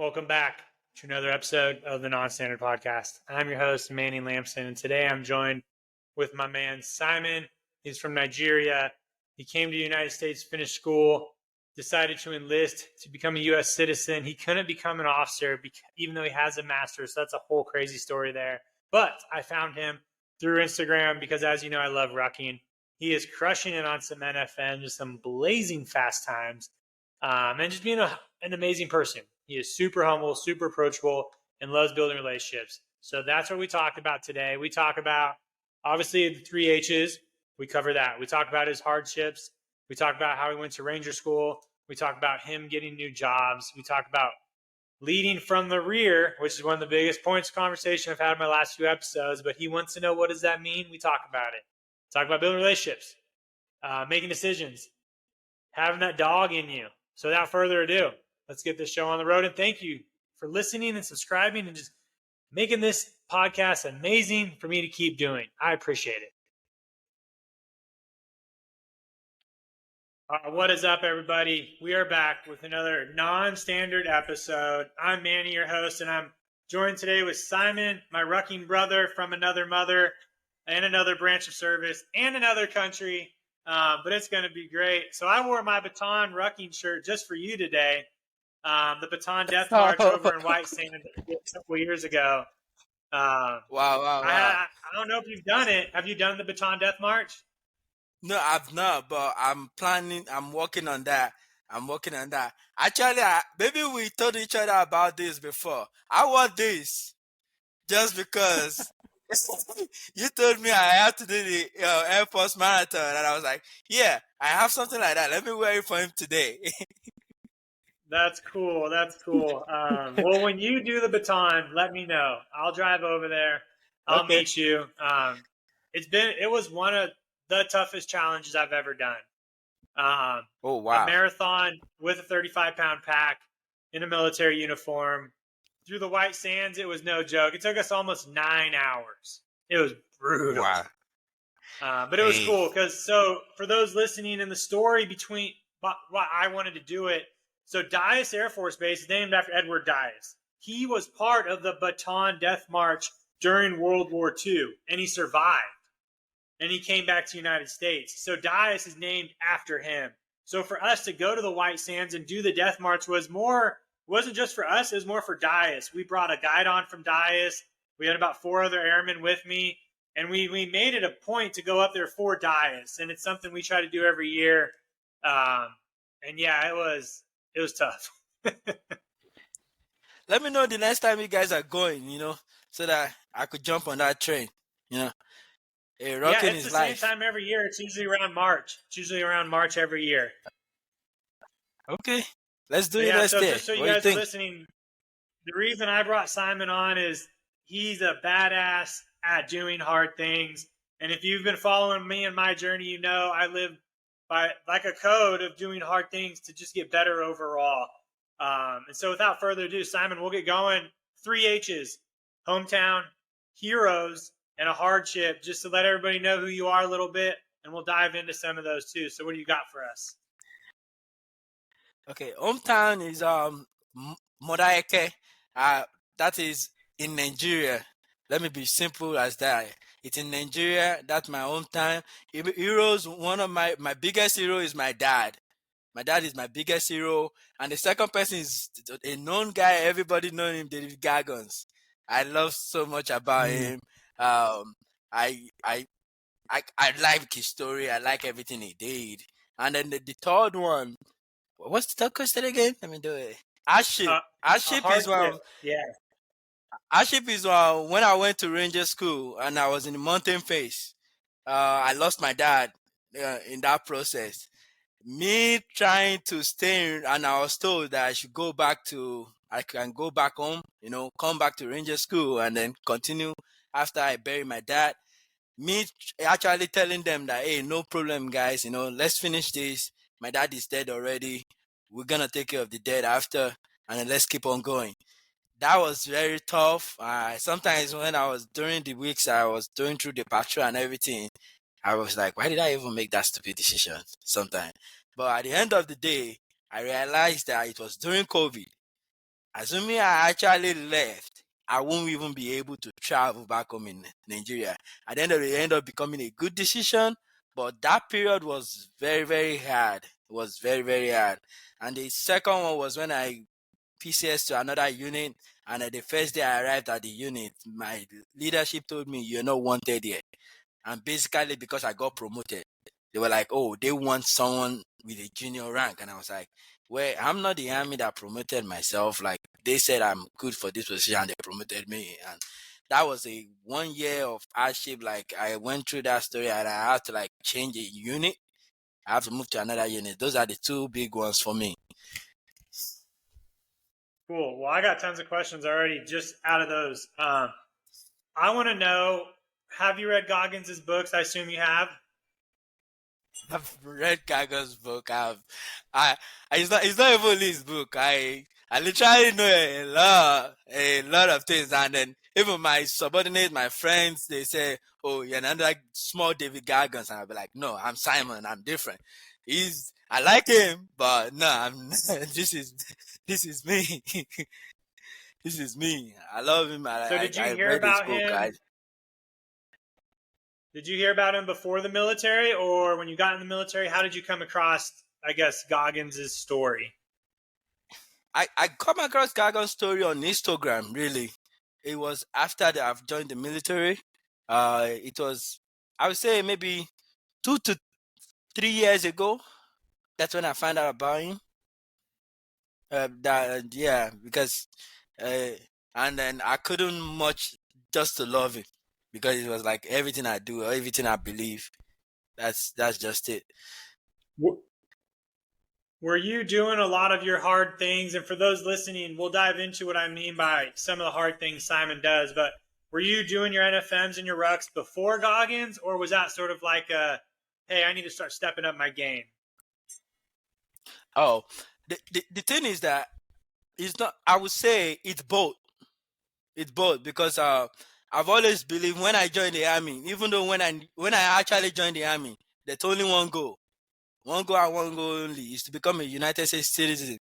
Welcome back to another episode of the Non-Standard Podcast. I'm your host, Manny Lamson, and today I'm joined with my man, Simon. He's from Nigeria. He came to the United States, finished school, decided to enlist to become a U.S. citizen. He couldn't become an officer even though he has a master's, so that's a whole crazy story there. But I found him through Instagram because, as you know, I love rucking. He is crushing it on some NFN, just some blazing fast times, and just being an amazing person. He is super humble, super approachable, and loves building relationships. So that's what we talked about today. We talk about, obviously, the 3 H's. We cover that. We talk about his hardships. We talk about how he went to Ranger School. We talk about him getting new jobs. We talk about leading from the rear, which is one of the biggest points of conversation I've had in my last few episodes. But he wants to know, what does that mean? We talk about it. Talk about building relationships, making decisions, having that dog in you. So without further ado, let's get this show on the road. And thank you for listening and subscribing and just making this podcast amazing for me to keep doing. I appreciate it. What is up, everybody? We are back with another non-standard episode. I'm Manny, your host, and I'm joined today with Simon, my rucking brother from another mother and another branch of service and another country. But it's going to be great. So I wore my Baton rucking shirt just for you today. The Baton Death March over in White Sand a couple years ago. Wow. I don't know if you've done it. Have you done the Baton Death March? No, I've not, but I'm planning. I'm working on that. Actually, maybe we told each other about this before. I want this just because you told me I have to do the Air Force Marathon, and I was like, yeah, I have something like that. Let me wear it for him today. That's cool. Well, when you do the Baton, let me know. I'll drive over there. I'll meet you. It was one of the toughest challenges I've ever done. Oh, wow. A marathon with a 35-pound pack in a military uniform through the White Sands. It was no joke. It took us almost 9 hours. It was brutal. Wow. But it was cool because, so for those listening, in the story between why I wanted to do it, so Dyess Air Force Base is named after Edward Dyess. He was part of the Baton Death March during World War II, and he survived. And he came back to the United States. So Dyess is named after him. So for us to go to the White Sands and do the Death March wasn't just for us, it was more for Dyess. We brought a guide on from Dyess. We had about 4 other airmen with me. And we made it a point to go up there for Dyess. And it's something we try to do every year. And yeah, it was tough. Let me know the next time you guys are going, so that I could jump on that train, It's the same time every year. It's usually around March. Every year. Okay. Let's do it. So just so you guys are listening, the reason I brought Simon on is he's a badass at doing hard things. And if you've been following me and my journey, you know I live by like a code of doing hard things to just get better overall. And so without further ado, Simon, we'll get going. 3 H's: hometown, heroes, and a hardship, just to let everybody know who you are a little bit. And we'll dive into some of those too. So what do you got for us? Okay, hometown is Modaeke. That is in Nigeria. Let me be simple as that. It's in Nigeria. That's my hometown. Heroes. One of my biggest hero is my dad. My dad is my biggest hero, and the second person is a known guy. Everybody knows him, David Goggins. I love so much about him. I like his story. I like everything he did. And then the third one. What's the third question again? Let me do it. Hardship is one. Yeah. Hardship is one. When I went to Ranger School and I was in the mountain phase, I lost my dad in that process. Me trying to stay in, and I was told that I can go back home, come back to Ranger School and then continue after I bury my dad. Me actually telling them that, hey, no problem, guys, let's finish this. My dad is dead already. We're going to take care of the dead after, and then let's keep on going. That was very tough. Sometimes when I was during the weeks, I was going through the patrol and everything, I was like, why did I even make that stupid decision sometimes? But at the end of the day, I realized that it was during COVID. Assuming I actually left, I won't even be able to travel back home in Nigeria. At the end of it, it ended up becoming a good decision, but that period was very, very hard. It was very, very hard. And the second one was when I PCS to another unit, and the first day I arrived at the unit, my leadership told me, "You're not wanted here." And basically, because I got promoted, they were like, "Oh, they want someone with a junior rank." And I was like, "Well, I'm not the army that promoted myself. Like, they said I'm good for this position and they promoted me." And that was a 1 year of hardship. Like, I went through that story and I had to like change a unit. I have to move to another unit. Those are the two big ones for me. Cool. Well, I got tons of questions already just out of those. I want to know, have you read Goggins' books? I assume you have. I've read Gaga's book. I, it's not even his book. I literally know a lot of things. And then even my subordinates, my friends, they say, "Oh, you're another like small David Goggins," and I'll be like, "No, I'm Simon. I'm different. I like him, but no, I'm, this is me. This is me. I love him. So did you I hear read his about book. him? Did you hear about him before the military, or when you got in the military? How did you come across, I guess, Goggins' story? I come across Gagon's story on Instagram, really. It was after that I've joined the military. It was, I would say, maybe 2 to 3 years ago. That's when I found out about him. Yeah, because, uh, and then I couldn't much just to love him because it was like everything I do, everything I believe. That's just it. Were you doing a lot of your hard things? And for those listening, we'll dive into what I mean by some of the hard things Simon does. But were you doing your NFMs and your rucks before Goggins, or was that sort of like a, hey, I need to start stepping up my game? Oh, the thing is that it's not. I would say it's both. It's both because I've always believed when I joined the army, even though when I actually joined the army, there's only one goal and one goal only is to become a United States citizen.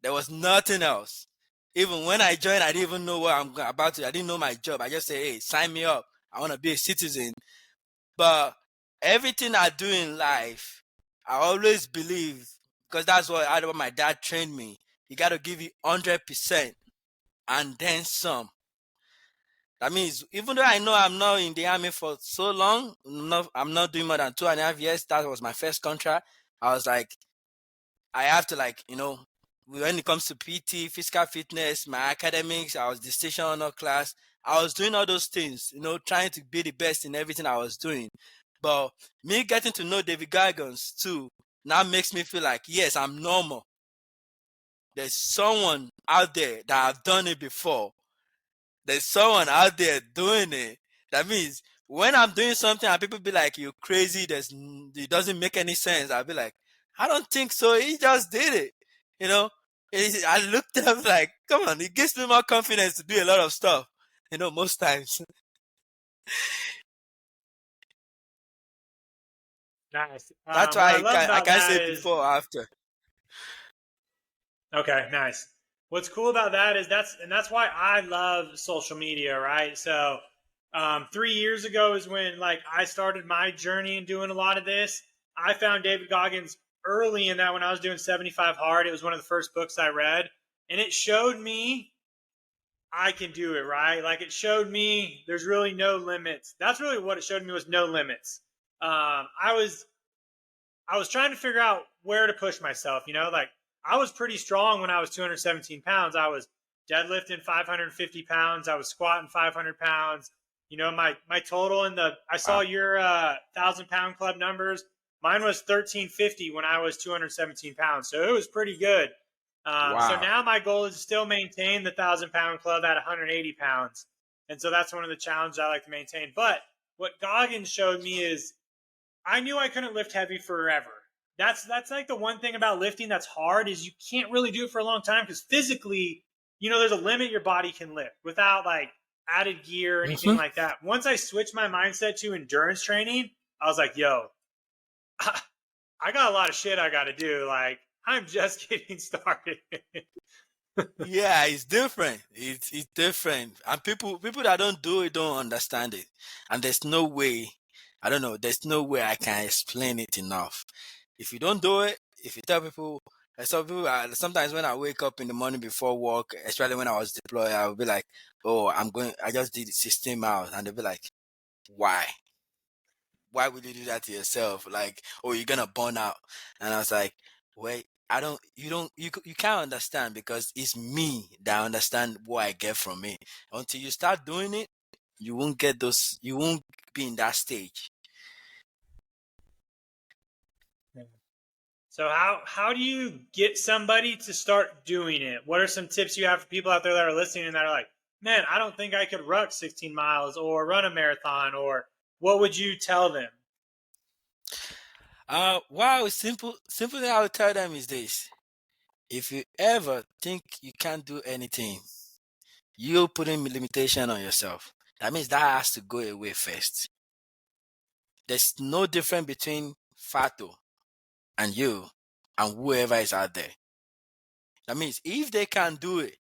There was nothing else. Even when I joined, I didn't even know what I'm about to. I didn't know my job. I just said, "Hey, sign me up. I want to be a citizen." But everything I do in life, I always believe because that's what my dad trained me. You got to give you 100% and then some. That means even though I know I'm not in the army for so long, I'm not doing more than 2.5 years. That was my first contract. I was like, I have to like, when it comes to PT, physical fitness, my academics, I was the station honor class. I was doing all those things, trying to be the best in everything I was doing. But me getting to know David Goggins too now makes me feel like, yes, I'm normal. There's someone out there that have done it before. There's someone out there doing it. That means when I'm doing something and people be like, "You're crazy. It doesn't make any sense." I'll be like, "I don't think so. He just did it." You know. I looked up like, come on. It gives me more confidence to do a lot of stuff. Most times. Nice. That's What I why love I about can't that say is, before or after. okay, nice. What's cool about that is that's why I love social media, right? So 3 years ago is when like I started my journey in doing a lot of this. I found David Goggins early in that when I was doing 75 Hard. It was one of the first books I read, and it showed me I can do it, right? Like it showed me there's really no limits. That's really what it showed me was no limits. I was trying to figure out where to push myself. Like I was pretty strong when I was 217 pounds. I was deadlifting 550 pounds. I was squatting 500 pounds. My total I saw Wow. your 1,000-pound club numbers. Mine was 1350 when I was 217 pounds. So it was pretty good. So Wow. now my goal is to still maintain the 1,000-pound club at 180 pounds. And so that's one of the challenges I like to maintain. But what Goggins showed me is I knew I couldn't lift heavy forever. That's like the one thing about lifting that's hard is you can't really do it for a long time because physically, there's a limit your body can lift without like added gear or anything Mm-hmm. like that. Once I switched my mindset to endurance training, I was like, yo, I got a lot of shit I got to do. Like, I'm just getting started. Yeah, it's different. It's different, and people that don't do it don't understand it. And there's no way, I don't know. There's no way I can explain it enough. If you don't do it, if you tell people, some people, sometimes when I wake up in the morning before work, especially when I was deployed, I would be like, "Oh, I just did 16 miles," and they'll be like, "Why? Why would you do that to yourself? Like, oh, you're gonna burn out." And I was like, wait, I don't, you can't understand, because it's me that understand what I get from it. Until you start doing it, you won't be in that stage. So how do you get somebody to start doing it? What are some tips you have for people out there that are listening and that are like, man, I don't think I could ruck 16 miles or run a marathon, or what would you tell them? Wow, simple thing I would tell them is this. If you ever think you can't do anything, you're putting limitation on yourself. That means that has to go away first. There's no difference between Fato and you and whoever is out there. That means if they can do it,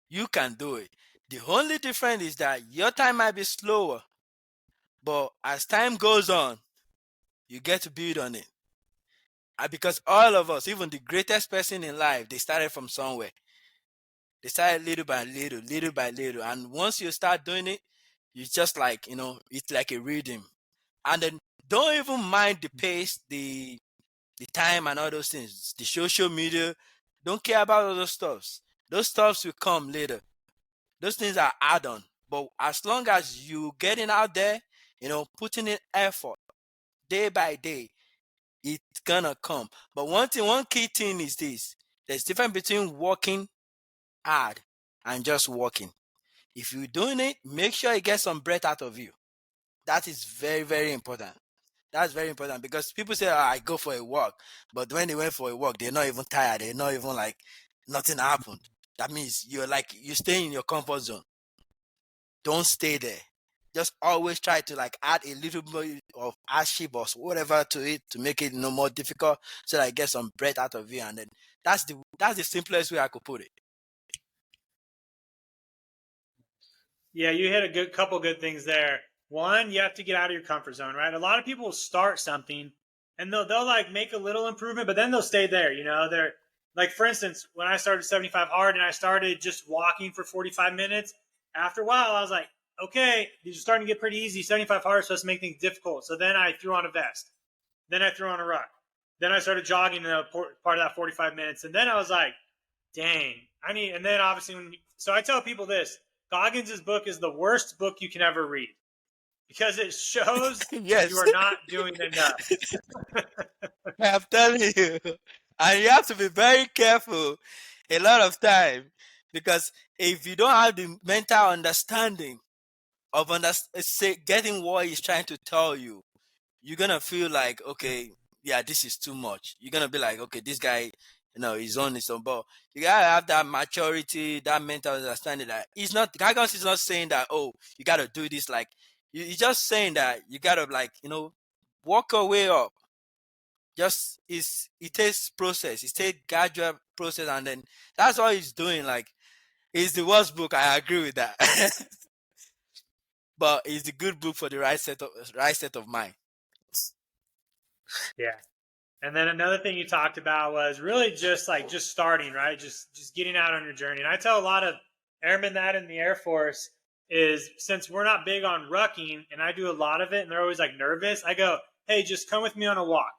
you can do it. The only difference is that your time might be slower, but as time goes on, you get to build on it. And because all of us, even the greatest person in life, they started from somewhere. They started little by little, little by little. And once you start doing it, you just like, it's like a rhythm. And then don't even mind the pace, the time and all those things. The social media, don't care about all those stuffs. Those stuffs will come later. Those things are add-on. But as long as you getting out there, putting in effort day by day, it's gonna come. But one key thing is this: there's difference between working hard and just working. If you're doing it, make sure you get some breath out of you. That is very, very important. That's very important, because people say, I go for a walk. But when they went for a walk, they're not even tired. They're not even like nothing happened. That means you stay in your comfort zone. Don't stay there. Just always try to like add a little bit of hardship or whatever to it to make it more difficult, so that I get some breath out of you. And then that's the simplest way I could put it. Yeah, you hit a good couple good things there. One, you have to get out of your comfort zone, right? A lot of people will start something and they'll like make a little improvement, but then they'll stay there. They're like, for instance, when I started 75 hard and I started just walking for 45 minutes, after a while I was like, okay, these are starting to get pretty easy. 75 hard is supposed to make things difficult. So then I threw on a vest. Then I threw on a ruck. Then I started jogging in a part of that 45 minutes. And then I was like, dang, and then obviously, so I tell people this: Goggins' book is the worst book you can ever read because it shows you Yes. are not doing enough. I'm telling you. And you have to be very careful a lot of time, because if you don't have the mental understanding of getting what he's trying to tell you, you're gonna feel like, okay, yeah, this is too much. You're gonna be like, okay, this guy, he's on his own. But you gotta have that maturity, that mental understanding that Gagos is not saying that, oh, you gotta do this. Like, he's just saying that you gotta, like, walk your way up. Just it takes process. It takes gradual process, and then that's all he's doing. Like, it's the worst book. I agree with that. But it's a good book for the right set of mind. Yeah. And then another thing you talked about was really just starting, right? Just getting out on your journey. And I tell a lot of airmen that in the Air Force is, since we're not big on rucking and I do a lot of it and they're always like nervous, I go, hey, just come with me on a walk.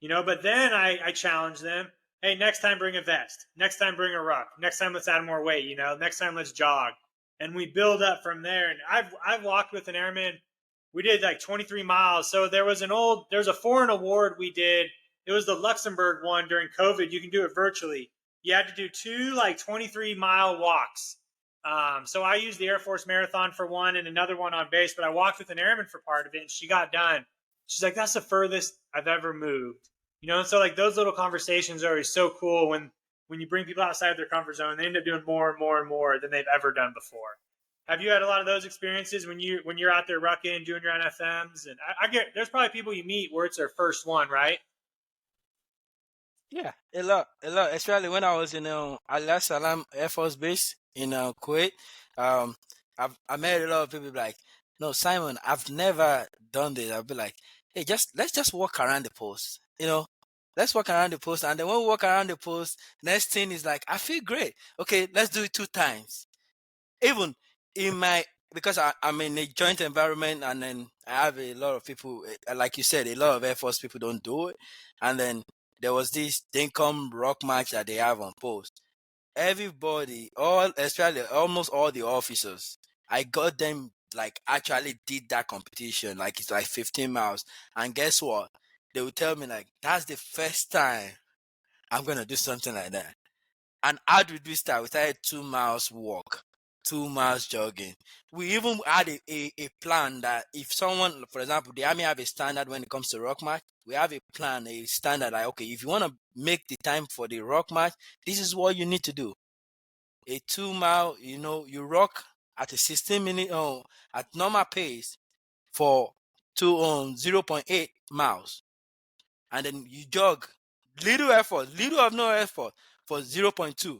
But then I challenge them, hey, next time bring a vest. Next time bring a ruck. Next time let's add more weight, next time let's jog. And we build up from there. And I've walked with an airman. We did like 23 miles. So there's a foreign award we did. It was the Luxembourg one during COVID. You can do it virtually. You had to do two like 23-mile walks. So I used the Air Force Marathon for one and another one on base, but I walked with an airman for part of it, and she got done. She's like, that's the furthest I've ever moved. And so like those little conversations are always so cool when you bring people outside of their comfort zone. They end up doing more and more and more than they've ever done before. Have you had a lot of those experiences when you're out there rucking, doing your NFMs? And I get there's probably people you meet where it's their first one, right? Yeah, a lot. Especially when I was in Al Salam Air Force Base in Kuwait. Um, I met a lot of people like, no, Simon, I've never done this. I'll be like, hey, let's just walk around the post. Let's walk around the post, and then when we walk around the post, next thing is like, I feel great. Okay, let's do it 2 times. Even in my because I'm in a joint environment, and then I have a lot of people, like you said, a lot of Air Force people don't do it. And then there was this Dinkum rock match that they have on post. Everybody, especially almost all the officers, I got them like actually did that competition. Like it's like 15 miles. And guess what? They would tell me like, that's the first time I'm gonna do something like that. And how did we start? We started 2 miles walk, 2 miles jogging. We even had a plan that if someone, for example, the army have a standard when it comes to rock march. We have a plan, a standard like, okay, if you want to make the time for the rock march, this is what you need to do. A 2 mile, you rock at a 16 minute, at normal pace for 0.8 miles. And then you jog little of no effort for 0.2.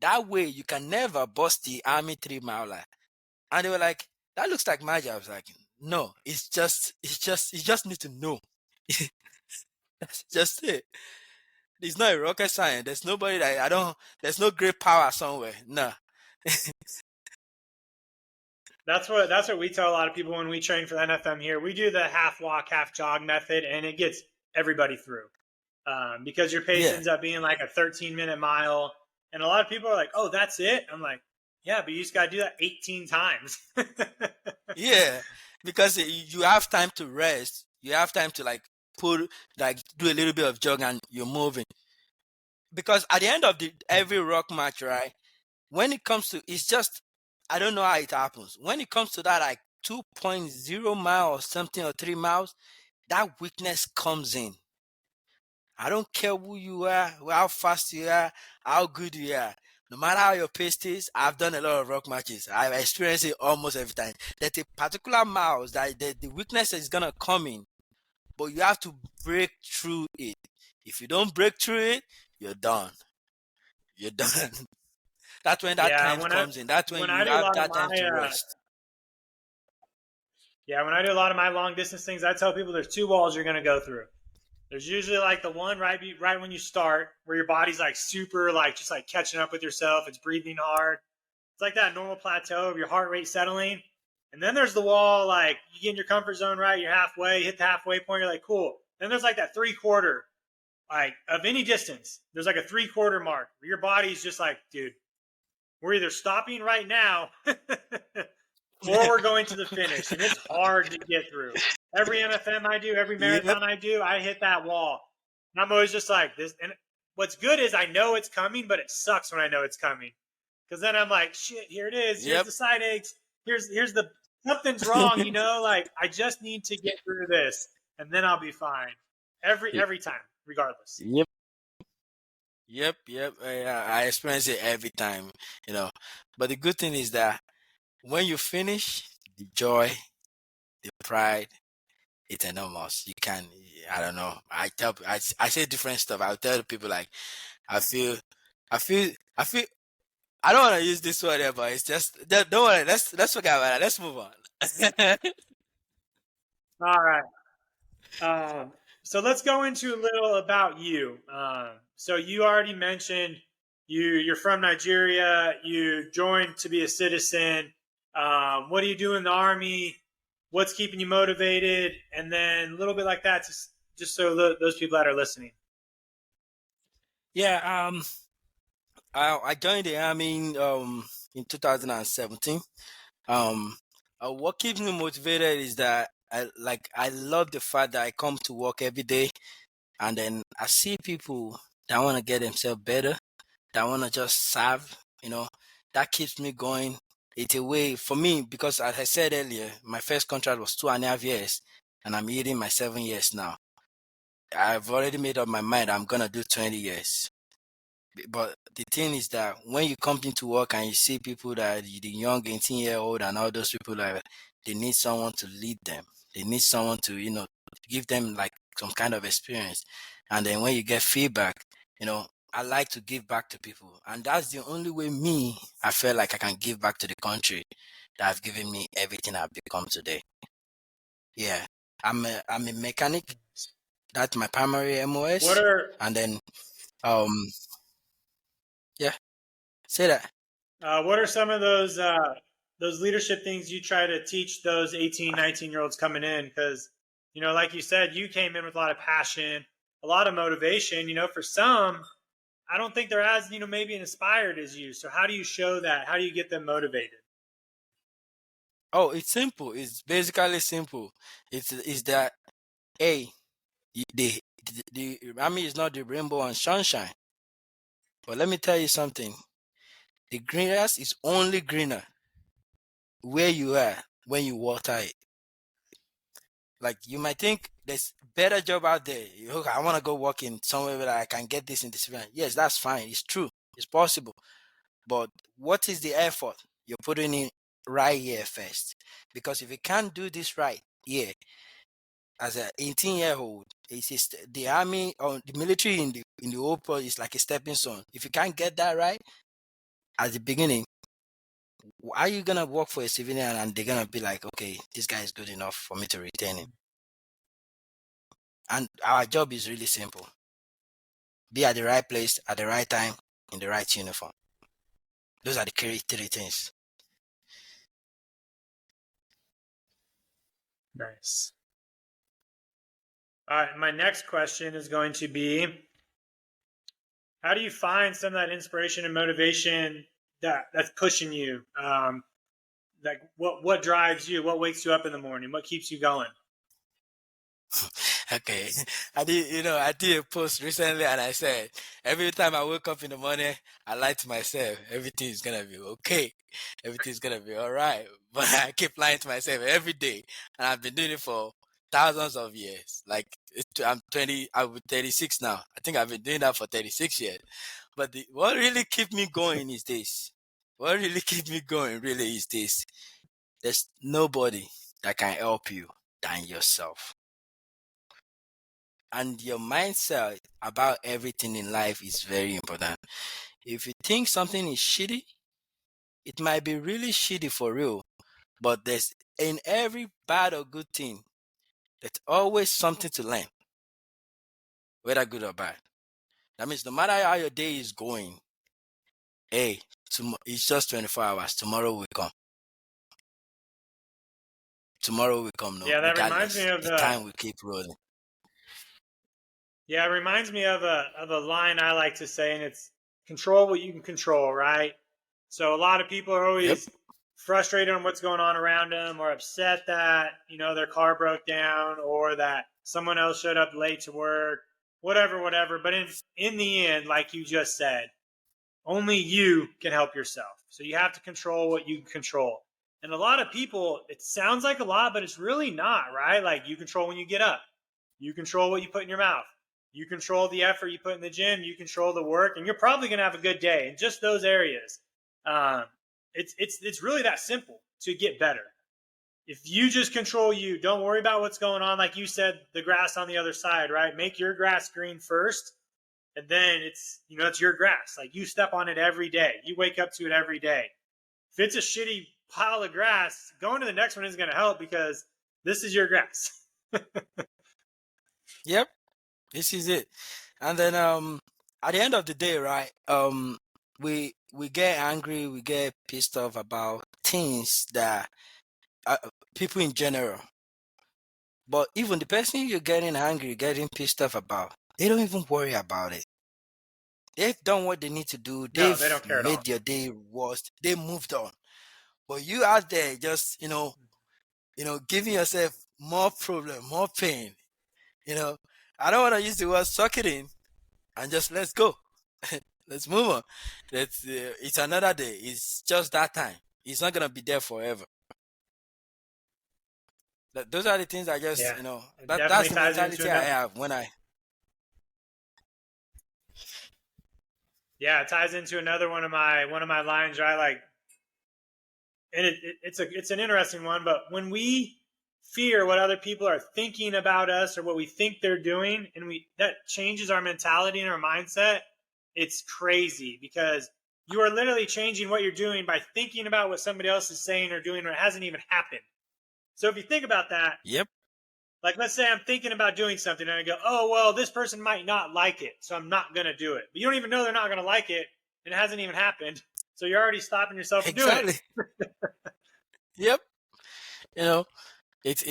That way you can never bust the army 3 miler. And they were like, that looks like magic. I was like, no, you just need to know. That's just it. It's not a rocket science. There's nobody that there's no great power somewhere. No. That's what we tell a lot of people when we train for the NFM here. We do the half walk, half jog method, and it gets everybody through because your pace Yeah. ends up being like a 13-minute mile. And a lot of people are like, "Oh, that's it." I'm like, "Yeah, but you just got to do that 18 times." Yeah. Because you have time to rest. You have time to like do a little bit of jog and you're moving. Because at the end of every rock match, right? When it comes to, it's just, I don't know how it happens. When it comes to that like 2.0 miles something or 3 miles, that weakness comes in. I don't care who you are, how fast you are, how good you are. No matter how your pace is, I've done a lot of rock matches. I've experienced it almost every time. That a particular miles that the weakness is gonna come in, but you have to break through it. If you don't break through it, you're done. You're done. That's when that Yeah, time comes in. That's when when I you do a have lot of that time my to rest. when I do a lot of my long distance things, I tell people there's two walls you're going to go through. There's usually like the one right when you start, where your body's like super like just like catching up with yourself. It's breathing hard. It's like that normal plateau of your heart rate settling. And then there's the wall, like you get in your comfort zone, right? You're halfway, hit the halfway point. You're like, cool. Then there's like that 3/4, like of any distance. There's like a 3/4 mark where your body's just like, dude, we're either stopping right now or we're going to the finish. And it's hard to get through. Every NFM I do, every Yep. marathon I do, I hit that wall. And I'm always just like this. And what's good is I know it's coming, but it sucks when I know it's coming. Because then I'm like, shit, here it is. Here's Yep. the side aches. Here's the something's wrong, like I just need to get through this and then I'll be fine. Every time, regardless. Yep. Yep. I experience it every time. But the good thing is that when you finish, the joy, the pride, it's enormous. You can, I don't know. I say different stuff. I'll tell people like, I feel, I feel. I don't want to use this word here, but it's just don't worry. Let's forget about that. Let's move on. All right. So let's go into a little about you. So you already mentioned you're from Nigeria. You joined to be a citizen. What do you do in the army? What's keeping you motivated? And then a little bit like that, just so those people that are listening. Yeah. I joined the army in 2017. What keeps me motivated is that I love the fact that I come to work every day, and then I see people that want to get themselves better, that want to just serve. That keeps me going. It's a way for me because, as I said earlier, my first contract was 2.5 years, and I'm hitting my 7 years now. I've already made up my mind I'm gonna do 20 years. But the thing is that when you come into work and you see people that the young 18-year-old and all those people like they need someone to lead them. They need someone to give them like some kind of experience. And then when you get feedback, I like to give back to people, and that's the only way I feel like I can give back to the country that have given me everything I've become today. Yeah, I'm a mechanic. That's my primary MOS. What are And then um yeah, say that. what are some of those leadership things you try to teach those 18, 19-year-olds coming in? Because, like you said, you came in with a lot of passion, a lot of motivation. For some, I don't think they're as, maybe inspired as you. So how do you show that? How do you get them motivated? Oh, it's simple. It's basically simple. It's that hey, the army is not the rainbow and sunshine. But let me tell you something. The grass is only greener where you are when you water it. Like you might think there's better job out there. Okay, I want to go work in somewhere where I can get this in this event. Yes, that's fine. It's true. It's possible. But what is the effort you're putting in right here first? Because if you can't do this right here, as an 18-year-old, the army or the military in the old world is like a stepping stone. If you can't get that right at the beginning, are you gonna work for a civilian and they're gonna be like, okay, this guy is good enough for me to retain him? And our job is really simple: be at the right place at the right time in the right uniform. Those are the three things. Nice. All right, my next question is going to be, how do you find some of that inspiration and motivation that's pushing you? Like what drives you? What wakes you up in the morning? What keeps you going? Okay, I did a post recently, and I said every time I wake up in the morning, I lie to myself, everything is gonna be okay, everything's gonna be all right. But I keep lying to myself every day, and I've been doing it for thousands of years. Like I'm 20, I'm 36 now. I think I've been doing that for 36 years. But what really keep me going is this. What really keep me going really is this. There's nobody that can help you than yourself. And your mindset about everything in life is very important. If you think something is shitty, it might be really shitty for real, but there's in every bad or good thing, there's always something to learn, whether good or bad. That means no matter how your day is going, hey, it's just 24 hours. Tomorrow will come. Tomorrow will come, no, Yeah, that reminds me regardless. of The time will keep rolling. Yeah, it reminds me of a line I like to say, and it's control what you can control, right? So a lot of people are Yep. always frustrated on what's going on around them, or upset that their car broke down, or that someone else showed up late to work, whatever. But in the end, like you just said, only you can help yourself. So you have to control what you can control. And a lot of people, it sounds like a lot, but it's really not, right? Like you control when you get up, you control what you put in your mouth, you control the effort you put in the gym, you control the work, and you're probably going to have a good day in just those areas. It's really that simple to get better. If you just control you, don't worry about what's going on. Like you said, the grass on the other side, right? Make your grass green first, and then it's your grass. Like you step on it every day. You wake up to it every day. If it's a shitty pile of grass, going to the next one isn't going to help because this is your grass. Yep. This is it. And then at the end of the day, right? We get angry, we get pissed off about things that people in general. But even the person you're getting angry, getting pissed off about, they don't even worry about it. They've done what they need to do. No, they They've don't care at all. made their day worse. They moved on. But you out there just, giving yourself more problem, more pain. I don't want to use the word suck it in and just let's go. Let's move on. It's another day. It's just that time. It's not gonna be there forever. Those are the things I just, Yeah, it that's definitely the ties into mentality I another. have when I. Yeah, it ties into another one of my lines. Right, like, and it's an interesting one. But when we fear what other people are thinking about us or what we think they're doing, and that changes our mentality and our mindset, it's crazy, because you are literally changing what you're doing by thinking about what somebody else is saying or doing when it hasn't even happened. So if you think about that, Yep. like, let's say I'm thinking about doing something and I go, oh, well, this person might not like it, so I'm not going to do it. But you don't even know they're not going to like it, and it hasn't even happened. So you're already stopping yourself from doing Exactly. it. Yep. You know, it's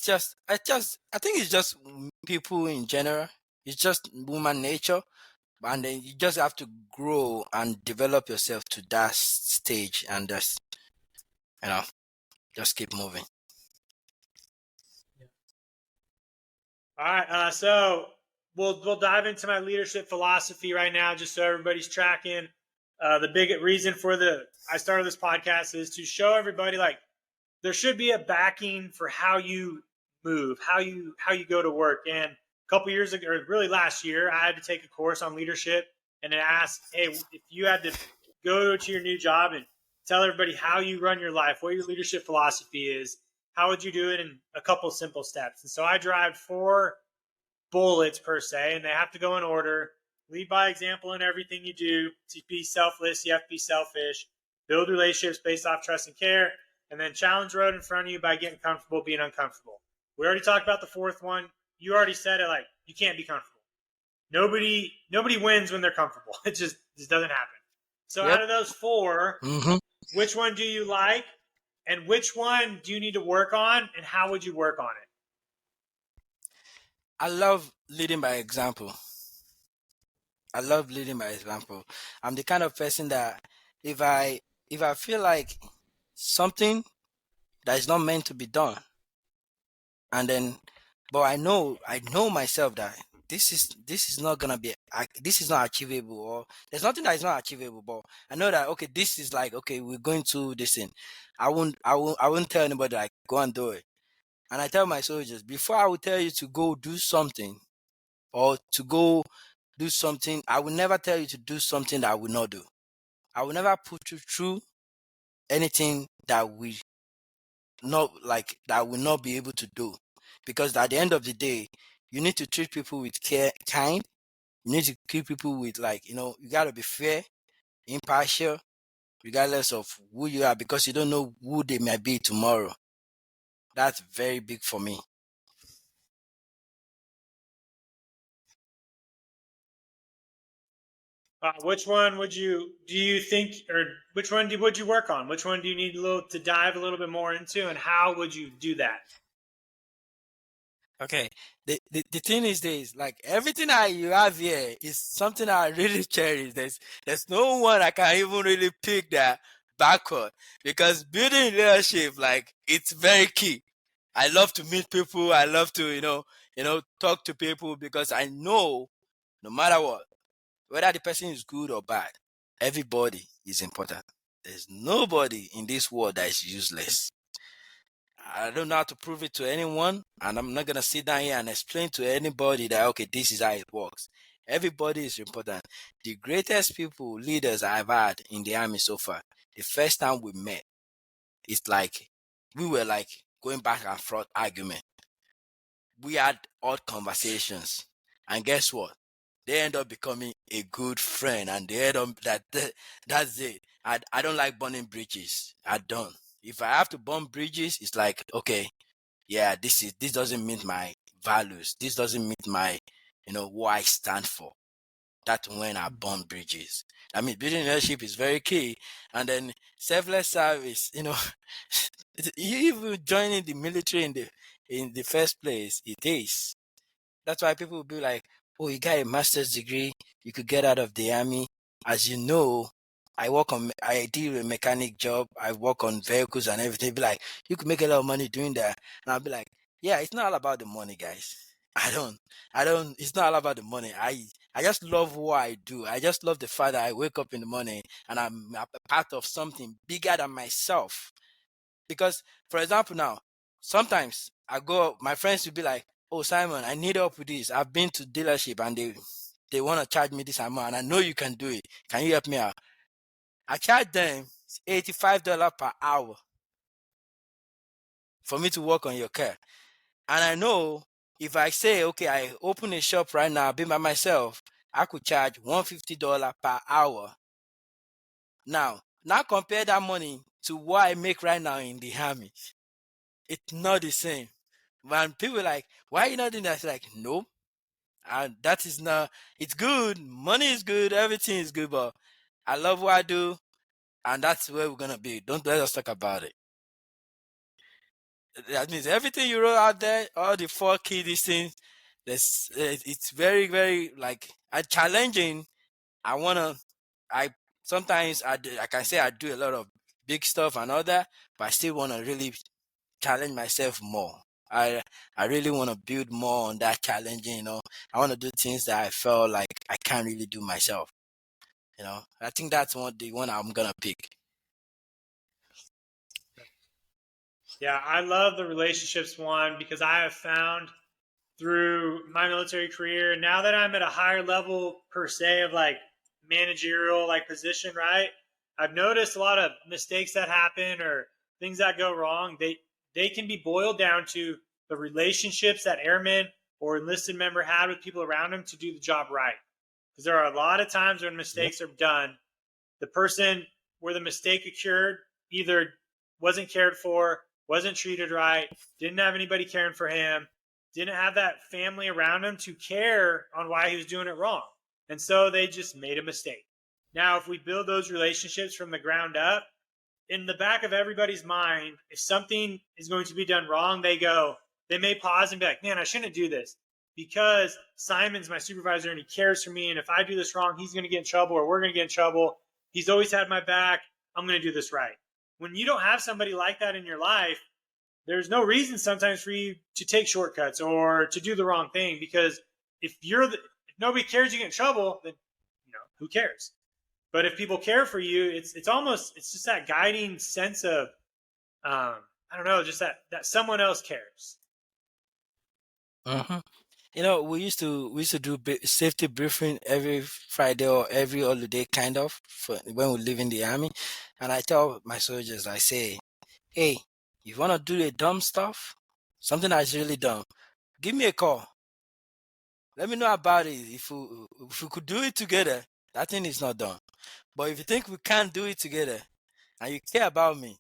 just I think it's just people in general. It's just human nature, and then you just have to grow and develop yourself to that stage, and just you know just keep moving. All right. So we'll dive into my leadership philosophy right now, just so everybody's tracking. The big reason for I started this podcast is to show everybody, like, there should be a backing for how you move, how you go to work. And a couple years ago, or really last year, I had to take a course on leadership, and it asked, hey, if you had to go to your new job and tell everybody how you run your life, what your leadership philosophy is, how would you do it in a couple simple steps? And so I derived 4 bullets per se, and they have to go in order. Lead by example in everything you do. To be selfless, you have to be selfish. Build relationships based off trust and care. And then challenge the road in front of you by getting comfortable being uncomfortable. We already talked about the 4th one. You already said it, like, you can't be comfortable. Nobody wins when they're comfortable. It just doesn't happen. So Yep. out of those 4, which one do you like? And which one do you need to work on? And how would you work on it? I love leading by example. I love leading by example. I'm the kind of person that if I feel like something that is not meant to be done, and then but I know myself that this is not gonna be, this is not achievable, or there's nothing that is not achievable, but I know that, okay, this is like, okay, we're going to this thing. I won't tell anybody, like, go and do it. And I tell my soldiers, before I will tell you to go do something or to go do something, I will never tell you to do something that I will not do. I will never put you through anything that we that will not be able to do. Because at the end of the day, you need to treat people with care, kind. You need to treat people with, like, you gotta be fair, impartial, regardless of who you are, because you don't know who they might be tomorrow. That's very big for me. Which one would do you think, or which one would you work on? Which one do you need to dive a little bit more into, and how would you do that? Okay. The thing is this, like, everything you have here is something I really cherish. There's no one I can even really pick that backward, because building leadership, like, it's very key. I love to meet people. I love to, talk to people, because I know no matter what, whether the person is good or bad, everybody is important. There's nobody in this world that is useless. I don't know how to prove it to anyone, and I'm not gonna sit down here and explain to anybody that, okay, this is how it works. Everybody is important. The greatest people, leaders I've had in the army so far, the first time we met, it's like we were like going back and forth argument. We had odd conversations, and guess what? They end up becoming a good friend, and they end up that's it. I don't like burning bridges. I don't. If I have to burn bridges, it's like, okay, yeah, this doesn't meet my values. This doesn't meet my, what I stand for. That's when I burn bridges. I mean, building leadership is very key. And then selfless service, even joining the military in the first place, it is. That's why people will be like, oh, you got a master's degree, you could get out of the army. As you know, I do a mechanic job. I work on vehicles and everything. Be like, you could make a lot of money doing that. And I'll be like, yeah, it's not all about the money, guys. It's not all about the money. I just love what I do. I just love the fact that I wake up in the morning and I'm a part of something bigger than myself. Because, for example, now, sometimes my friends will be like, oh, Simon, I need help with this. I've been to dealership and they want to charge me this amount, and I know you can do it. Can you help me out? I charge them $85 per hour for me to work on your car. And I know if I say, okay, I open a shop right now, be by myself, I could charge $150 per hour. Now compare that money to what I make right now in the army. It's not the same. When people like, why are you not doing that? It's like, no. And that is not, it's good. Money is good. Everything is good. But I love what I do. And that's where we're going to be. Don't let us talk about it. That means everything you wrote out there, all the 4 key these things, it's very, very like challenging. I sometimes I can say I do a lot of big stuff and all that, but I still want to really challenge myself more. I really want to build more on that challenging, I want to do things that I felt like I can't really do myself. I think that's the one I'm gonna pick. Yeah, I love the relationships one because I have found through my military career, now that I'm at a higher level per se of like managerial like position, right? I've noticed a lot of mistakes that happen or things that go wrong. They can be boiled down to the relationships that airmen or enlisted member had with people around them to do the job right. Because there are a lot of times when mistakes are done, the person where the mistake occurred either wasn't cared for, wasn't treated right, didn't have anybody caring for him, didn't have that family around him to care on why he was doing it wrong. And so they just made a mistake. Now, if we build those relationships from the ground up, in the back of everybody's mind, if something is going to be done wrong, they may pause and be like, man, I shouldn't do this because Simon's my supervisor and he cares for me. And if I do this wrong, he's going to get in trouble or we're going to get in trouble. He's always had my back. I'm going to do this right. When you don't have somebody like that in your life, there's no reason sometimes for you to take shortcuts or to do the wrong thing, because if nobody cares you get in trouble, then who cares? But if people care for you, it's just that guiding sense of I don't know, just that someone else cares. Uh-huh. We used to do safety briefing every Friday or every holiday, kind of, when we live in the army. And I tell my soldiers, I say, hey, you want to do the dumb stuff, something that's really dumb, give me a call. Let me know about it. If we could do it together, that thing is not done. But if you think we can't do it together and you care about me,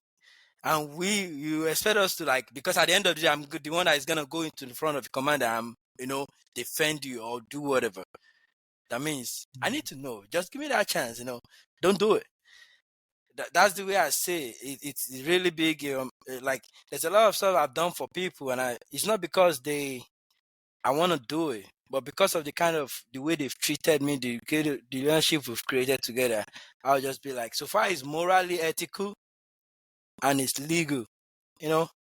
and you expect us to, like, because at the end of the day, I'm the one that is going to go into the front of the commander and, defend you or do whatever. That means I need to know. Just give me that chance, Don't do it. That's the way I say it. It's really big. Like, there's a lot of stuff I've done for people, and it's not because I want to do it, but because of the way they've treated me, the relationship we've created together. I'll just be like, so far it's morally ethical and it's legal,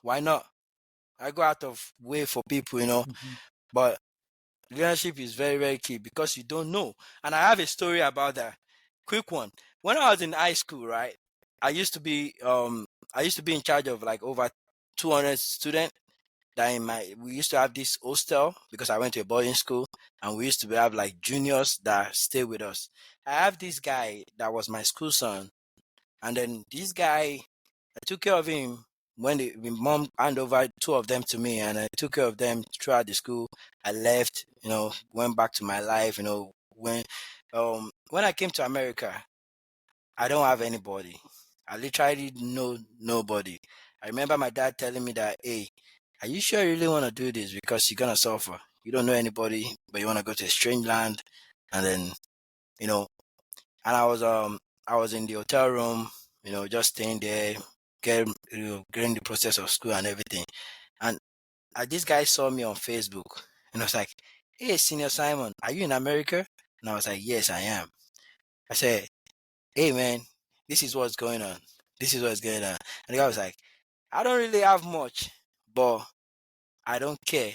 why not? I go out of way for people, but relationship is very, very key because you don't know. And I have a story about that. Quick one. When I was in high school, right, I used to be in charge of like over 200 students. We used to have this hostel because I went to a boarding school, and we used to have like juniors that stay with us. I have this guy that was my school son, and then this guy, I took care of him when my mom handed over 2 of them to me, and I took care of them throughout the school. I left, went back to my life. When I came to America, I don't have anybody. I literally know nobody. I remember my dad telling me that, hey, are you sure you really want to do this? Because you're gonna suffer. You don't know anybody, but you want to go to a strange land, and then, and I was in the hotel room, just staying there, getting the process of school and everything. And this guy saw me on Facebook, and I was like, hey, Senior Simon, are you in America? And I was like, yes, I am. I said, hey, man, this is what's going on. This is what's going on. And the guy was like, I don't really have much, but I don't care.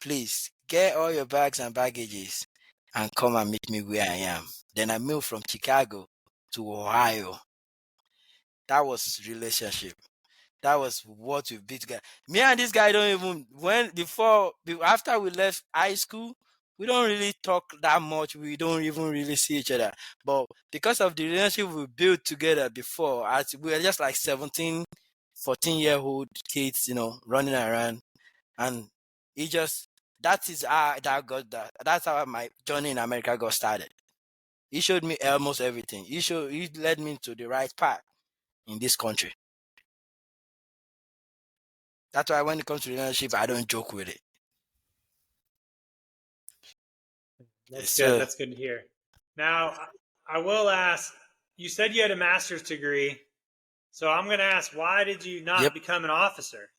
Please get all your bags and baggages and come and meet me where I am. Then I moved from Chicago to Ohio. That was relationship. That was what we beat together. Me and this guy don't even after we left high school, we don't really talk that much. We don't even really see each other. But because of the relationship we built together before, as we were just like 17, 14-year-old kids, running around, and it just that is how that got that. That's how my journey in America got started. He showed me almost everything. He led me to the right path in this country. That's why when it comes to relationship, I don't joke with it. That's Yes, good. sir. That's good to hear. Now, I will ask, you said you had a master's degree. So I'm going to ask, why did you not Yep. become an officer?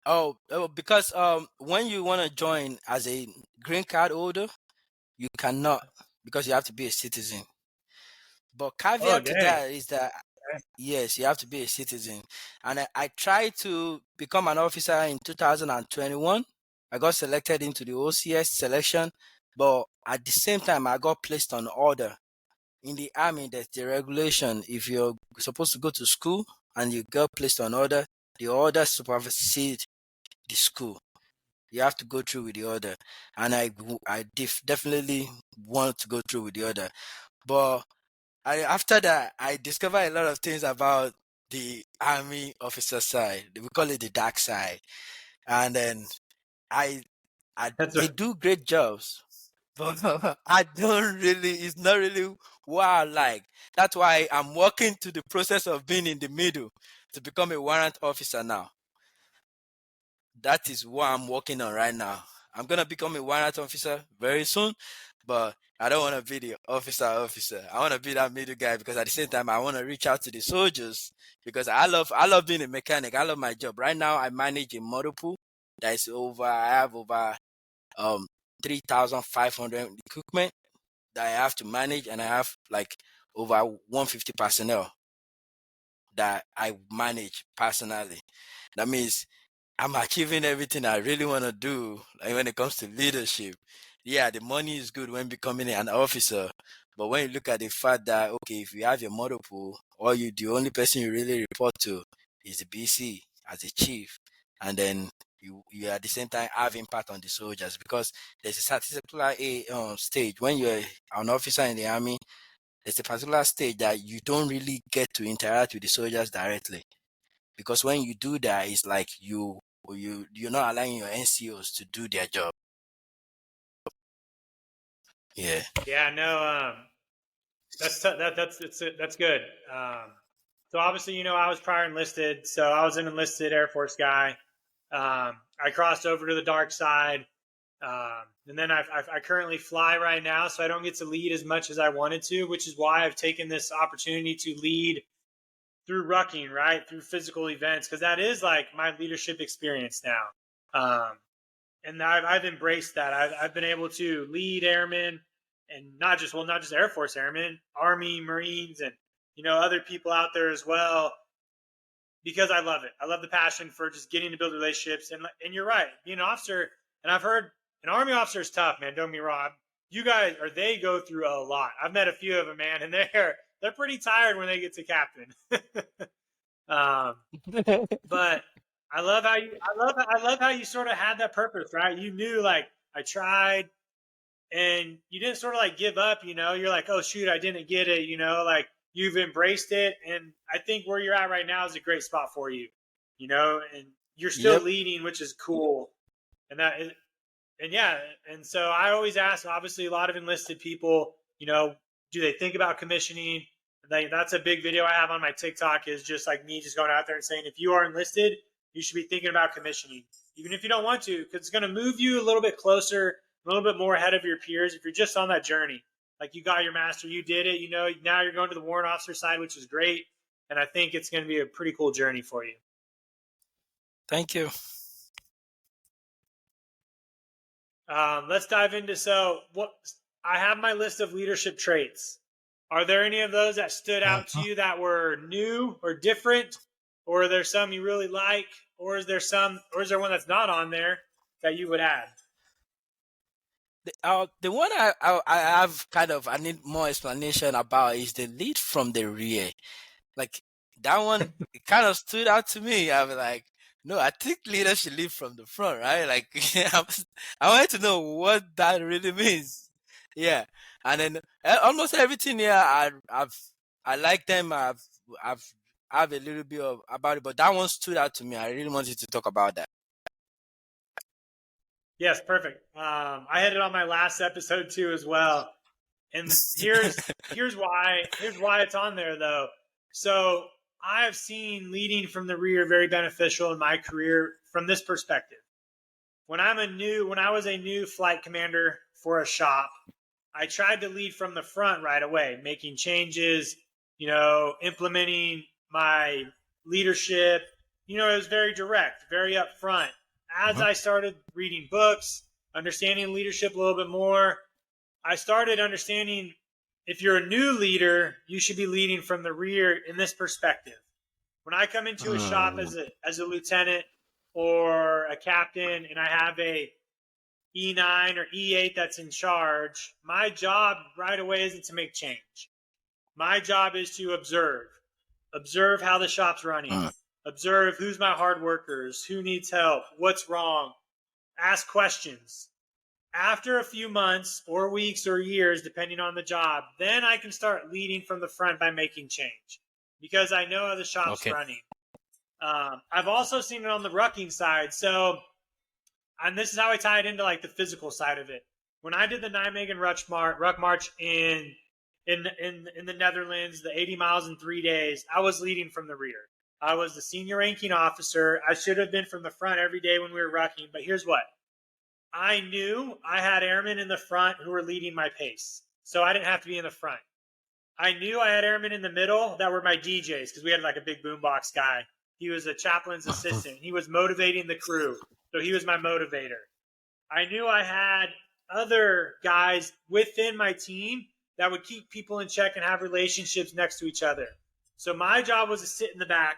Oh, because when you want to join as a green card holder, you cannot, because you have to be a citizen. But Oh, caveat to dang. that is that yes, you have to be a citizen. And I tried to become an officer in 2021. I got selected into the OCS selection, but at the same time, I got placed on order. In the army, there's the regulation. If you're supposed to go to school and you get placed on order, the order supersedes the school. You have to go through with the order. And I definitely want to go through with the order. But after that, I discovered a lot of things about the army officer side. We call it the dark side. And then I they do great jobs, but it's not really what I like. That's why I'm working to the process of being in the middle to become a warrant officer now. That is what I'm working on right now. I'm going to become a warrant officer very soon, but I don't want to be the officer. I want to be that middle guy, because at the same time, I want to reach out to the soldiers, because I love being a mechanic. I love my job. Right now, I manage a motor pool that is I have over 3,500 equipment that I have to manage, and I have like over 150 personnel that I manage personally. That means I'm achieving everything I really want to do. Like when it comes to leadership, yeah, the money is good when becoming an officer, but when you look at the fact that, okay, if you have your motor pool, the only person you really report to is the BC as a chief, and then you at the same time have impact on the soldiers, because there's a particular stage when you're an officer in the army. There's a particular stage that you don't really get to interact with the soldiers directly, because when you do that, it's like you're not allowing your NCOs to do their job. Yeah. Yeah, no, that's good. So obviously, I was prior enlisted, so I was an enlisted Air Force guy. I crossed over to the dark side, and then I currently fly right now, so I don't get to lead as much as I wanted to, which is why I've taken this opportunity to lead through rucking, right, through physical events, because that is like my leadership experience now. And I've embraced that. I've been able to lead airmen, and not just Air Force airmen, Army, Marines, and other people out there as well, because I love it. I love the passion for just getting to build relationships. And you're right, being an officer, and I've heard an Army officer is tough, man. Don't get me wrong. They go through a lot. I've met a few of them, man, and they're pretty tired when they get to captain. But I love how you sort of had that purpose, right? You knew, like, I tried, and you didn't sort of like give up. You're like, oh shoot, I didn't get it. Like, you've embraced it, and I think where you're at right now is a great spot for you. And you're still leading, which is cool. And so I always ask, obviously, a lot of enlisted people, do they think about commissioning? That's a big video I have on my TikTok, is just like me just going out there and saying, if you are enlisted, you should be thinking about commissioning, even if you don't want to, because it's going to move you a little bit closer, a little bit more ahead of your peers if you're just on that journey. Like, you got your master, you did it, now you're going to the warrant officer side, which is great. And I think it's going to be a pretty cool journey for you. Thank you. Let's dive into, I have my list of leadership traits. Are there any of those that stood out to you that were new or different, or are there some you really like, or is there one that's not on there that you would add? The one I have I need more explanation about is the lead from the rear. Like, that one, it kind of stood out to me. I was like, no, I think leaders should lead from the front, right? Like, I wanted to know what that really means. Yeah. And then almost everything here, I like them. have a little bit about it, but that one stood out to me. I really wanted to talk about that. Yes, perfect. I had it on my last episode too as well. And here's why it's on there though. So I have seen leading from the rear very beneficial in my career from this perspective. When I was a new flight commander for a shop, I tried to lead from the front right away, making changes, implementing my leadership. It was very direct, very upfront. As I started reading books, understanding leadership a little bit more, I started understanding if you're a new leader, you should be leading from the rear in this perspective. When I come into a shop as a lieutenant or a captain and I have a E9 or E8 that's in charge, my job right away isn't to make change. My job is to observe how the shop's running, observe who's my hard workers, who needs help, what's wrong, ask questions. After a few months or weeks or years, depending on the job, then I can start leading from the front by making change because I know how the shop's running. I've also seen it on the rucking side. So, and this is how I tie it into like the physical side of it. When I did the Nijmegen Ruck March in the Netherlands, the 80 miles in 3 days, I was leading from the rear. I was the senior ranking officer. I should have been from the front every day when we were rucking, but here's what. I knew I had airmen in the front who were leading my pace, so I didn't have to be in the front. I knew I had airmen in the middle that were my DJs because we had like a big boombox guy. He was a chaplain's assistant. He was motivating the crew, so he was my motivator. I knew I had other guys within my team that would keep people in check and have relationships next to each other. So my job was to sit in the back,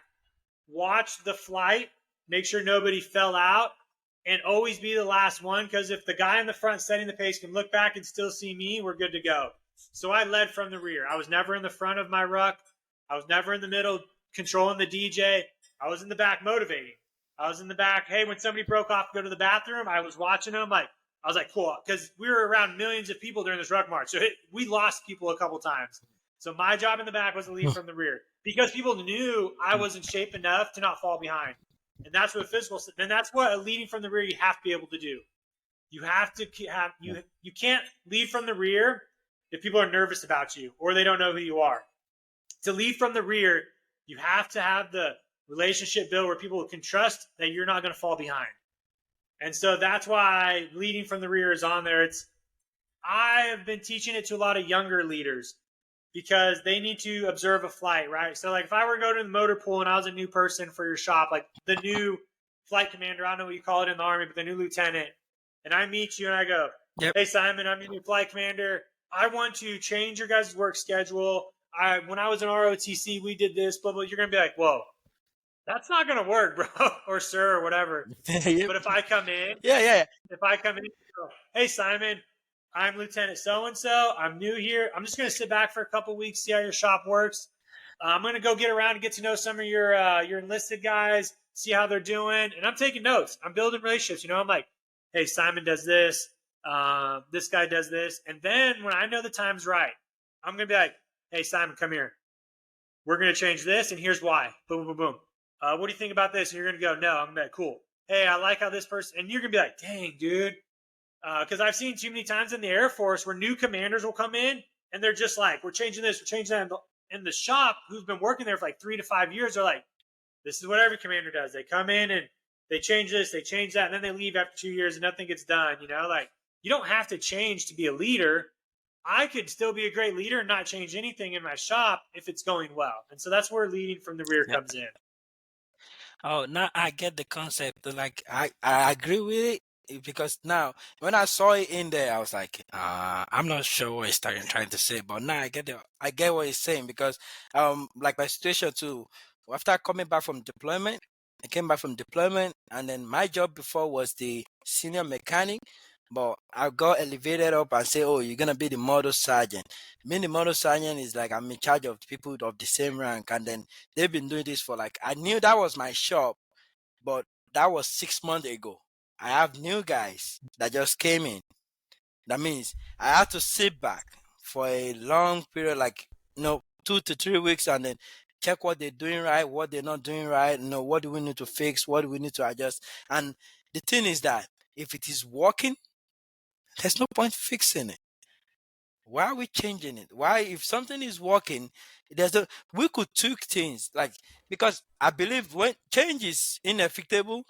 watch the flight, make sure nobody fell out, and always be the last one, because if the guy in the front setting the pace can look back and still see me, we're good to go. So I led from the rear. I was never in the front of my ruck. I was never in the middle controlling the DJ. I was in the back motivating. I was in the back, hey, when somebody broke off to go to the bathroom, I was watching them. I was like, cool, because we were around millions of people during this ruck march. So we lost people a couple times. So my job in the back was to lead from the rear because people knew I was in shape enough to not fall behind. And that's what that's what leading from the rear you have to be able to do. You have to have you can't lead from the rear if people are nervous about you or they don't know who you are. To lead from the rear, you have to have the relationship build where people can trust that you're not going to fall behind. And so that's why leading from the rear is on there. I have been teaching it to a lot of younger leaders because they need to observe a flight, right? So like if I were to go to the motor pool and I was a new person for your shop, like the new flight commander, I don't know what you call it in the Army, but the new lieutenant, and I meet you and I go, Hey, Simon, I'm your new flight commander. I want to change your guys' work schedule. When I was in ROTC, we did this, blah, blah. You're going to be like, whoa, that's not going to work, bro, or sir, or whatever. But if I come in, if I come in, go, hey, Simon, I'm Lieutenant so-and-so. I'm new here. I'm just going to sit back for a couple weeks, see how your shop works. I'm going to go get around and get to know some of your enlisted guys, see how they're doing. And I'm taking notes. I'm building relationships. I'm like, hey, Simon does this. This guy does this. And then when I know the time's right, I'm going to be like, hey, Simon, come here. We're going to change this, and here's why. Boom, boom, boom. What do you think about this? And you're going to go, no. I'm going to be like, cool. Hey, I like how this person – and you're going to be like, dang, dude. Because I've seen too many times in the Air Force where new commanders will come in and they're just like, we're changing this, we're changing that. And the shop, who's been working there for like 3 to 5 years, are like, this is what every commander does. They come in and they change this, they change that, and then they leave after 2 years and nothing gets done. Like you don't have to change to be a leader. I could still be a great leader and not change anything in my shop if it's going well. And so that's where leading from the rear comes in. Oh, now I get the concept. Like I agree with it. Because now, when I saw it in there, I was like, I'm not sure what he's trying to say, but now I get what he's saying because, like my situation too. After coming back from deployment, I came back from deployment, and then my job before was the senior mechanic, but I got elevated up and say, oh, you're gonna be the model sergeant. Being the model sergeant is like I'm in charge of people of the same rank, and then they've been doing this for like I knew that was my shop, but that was 6 months ago. I have new guys that just came in. That means I have to sit back for a long period, like 2 to 3 weeks, and then check what they're doing right, what they're not doing right, what do we need to fix, what do we need to adjust. And the thing is that if it is working, there's no point fixing it. Why are we changing it? Why, if something is working, we could tweak things, like, because I believe when change is inevitable,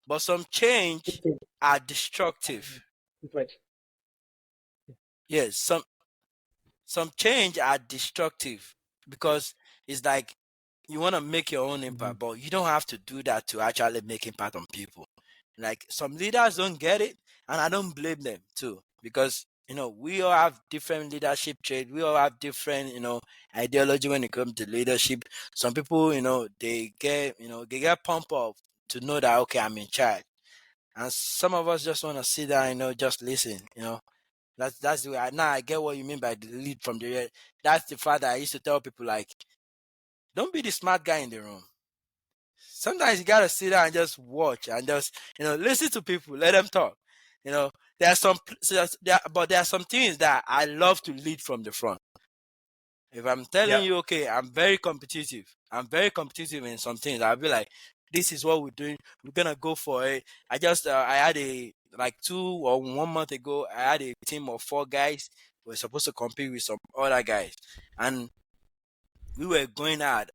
but some change are destructive. Yes, some change are destructive, because it's like you want to make your own impact, but you don't have to do that to actually make impact on people. Like, some leaders don't get it, and I don't blame them too, because we all have different leadership traits. We all have different ideology when it comes to leadership. Some people, they get pumped up to know that, okay, I'm in charge, and some of us just want to sit there, just listen. That's the way. Now I get what you mean by the lead from the rear. That's the fact that I used to tell people, like, don't be the smart guy in the room. Sometimes you gotta sit down and just watch and just listen to people, let them talk. There are but there are some things that I love to lead from the front. If I'm telling you, okay, I'm very competitive in some things, I'll be like, this is what we're doing. We're gonna go for it. I had like 1 month ago, I had a team of 4 guys. We were supposed to compete with some other guys, and we were going out.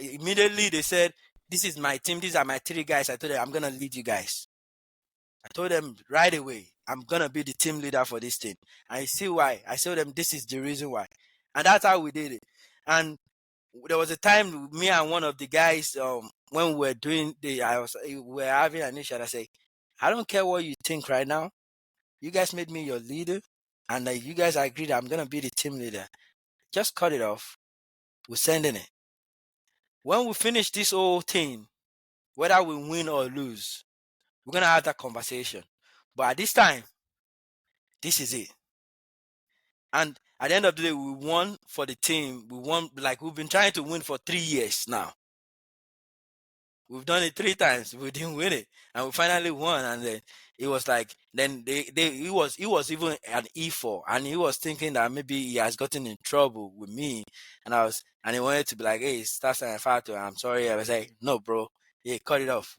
Immediately they said, this is my team. These are my 3 guys. I told them, I'm gonna lead you guys. I told them right away, I'm gonna be the team leader for this team. And you see why? I told them this is the reason why. And that's how we did it. And there was a time me and one of the guys, when we were doing we were having an issue, and I said, I don't care what you think right now. You guys made me your leader, and you guys agreed I'm gonna be the team leader. Just cut it off. We're sending it. When we finish this whole thing, whether we win or lose, we're gonna have that conversation. But at this time, this is it. And at the end of the day, we won for the team. We won, like, we've been trying to win for 3 years now. We've done it 3 times. We didn't win it, and we finally won. And then it was like, then he was even an E4, and he was thinking that maybe he has gotten in trouble with me, and he wanted to be like, hey, Simon Fato, I'm sorry. I was like, no, bro, yeah, cut it off.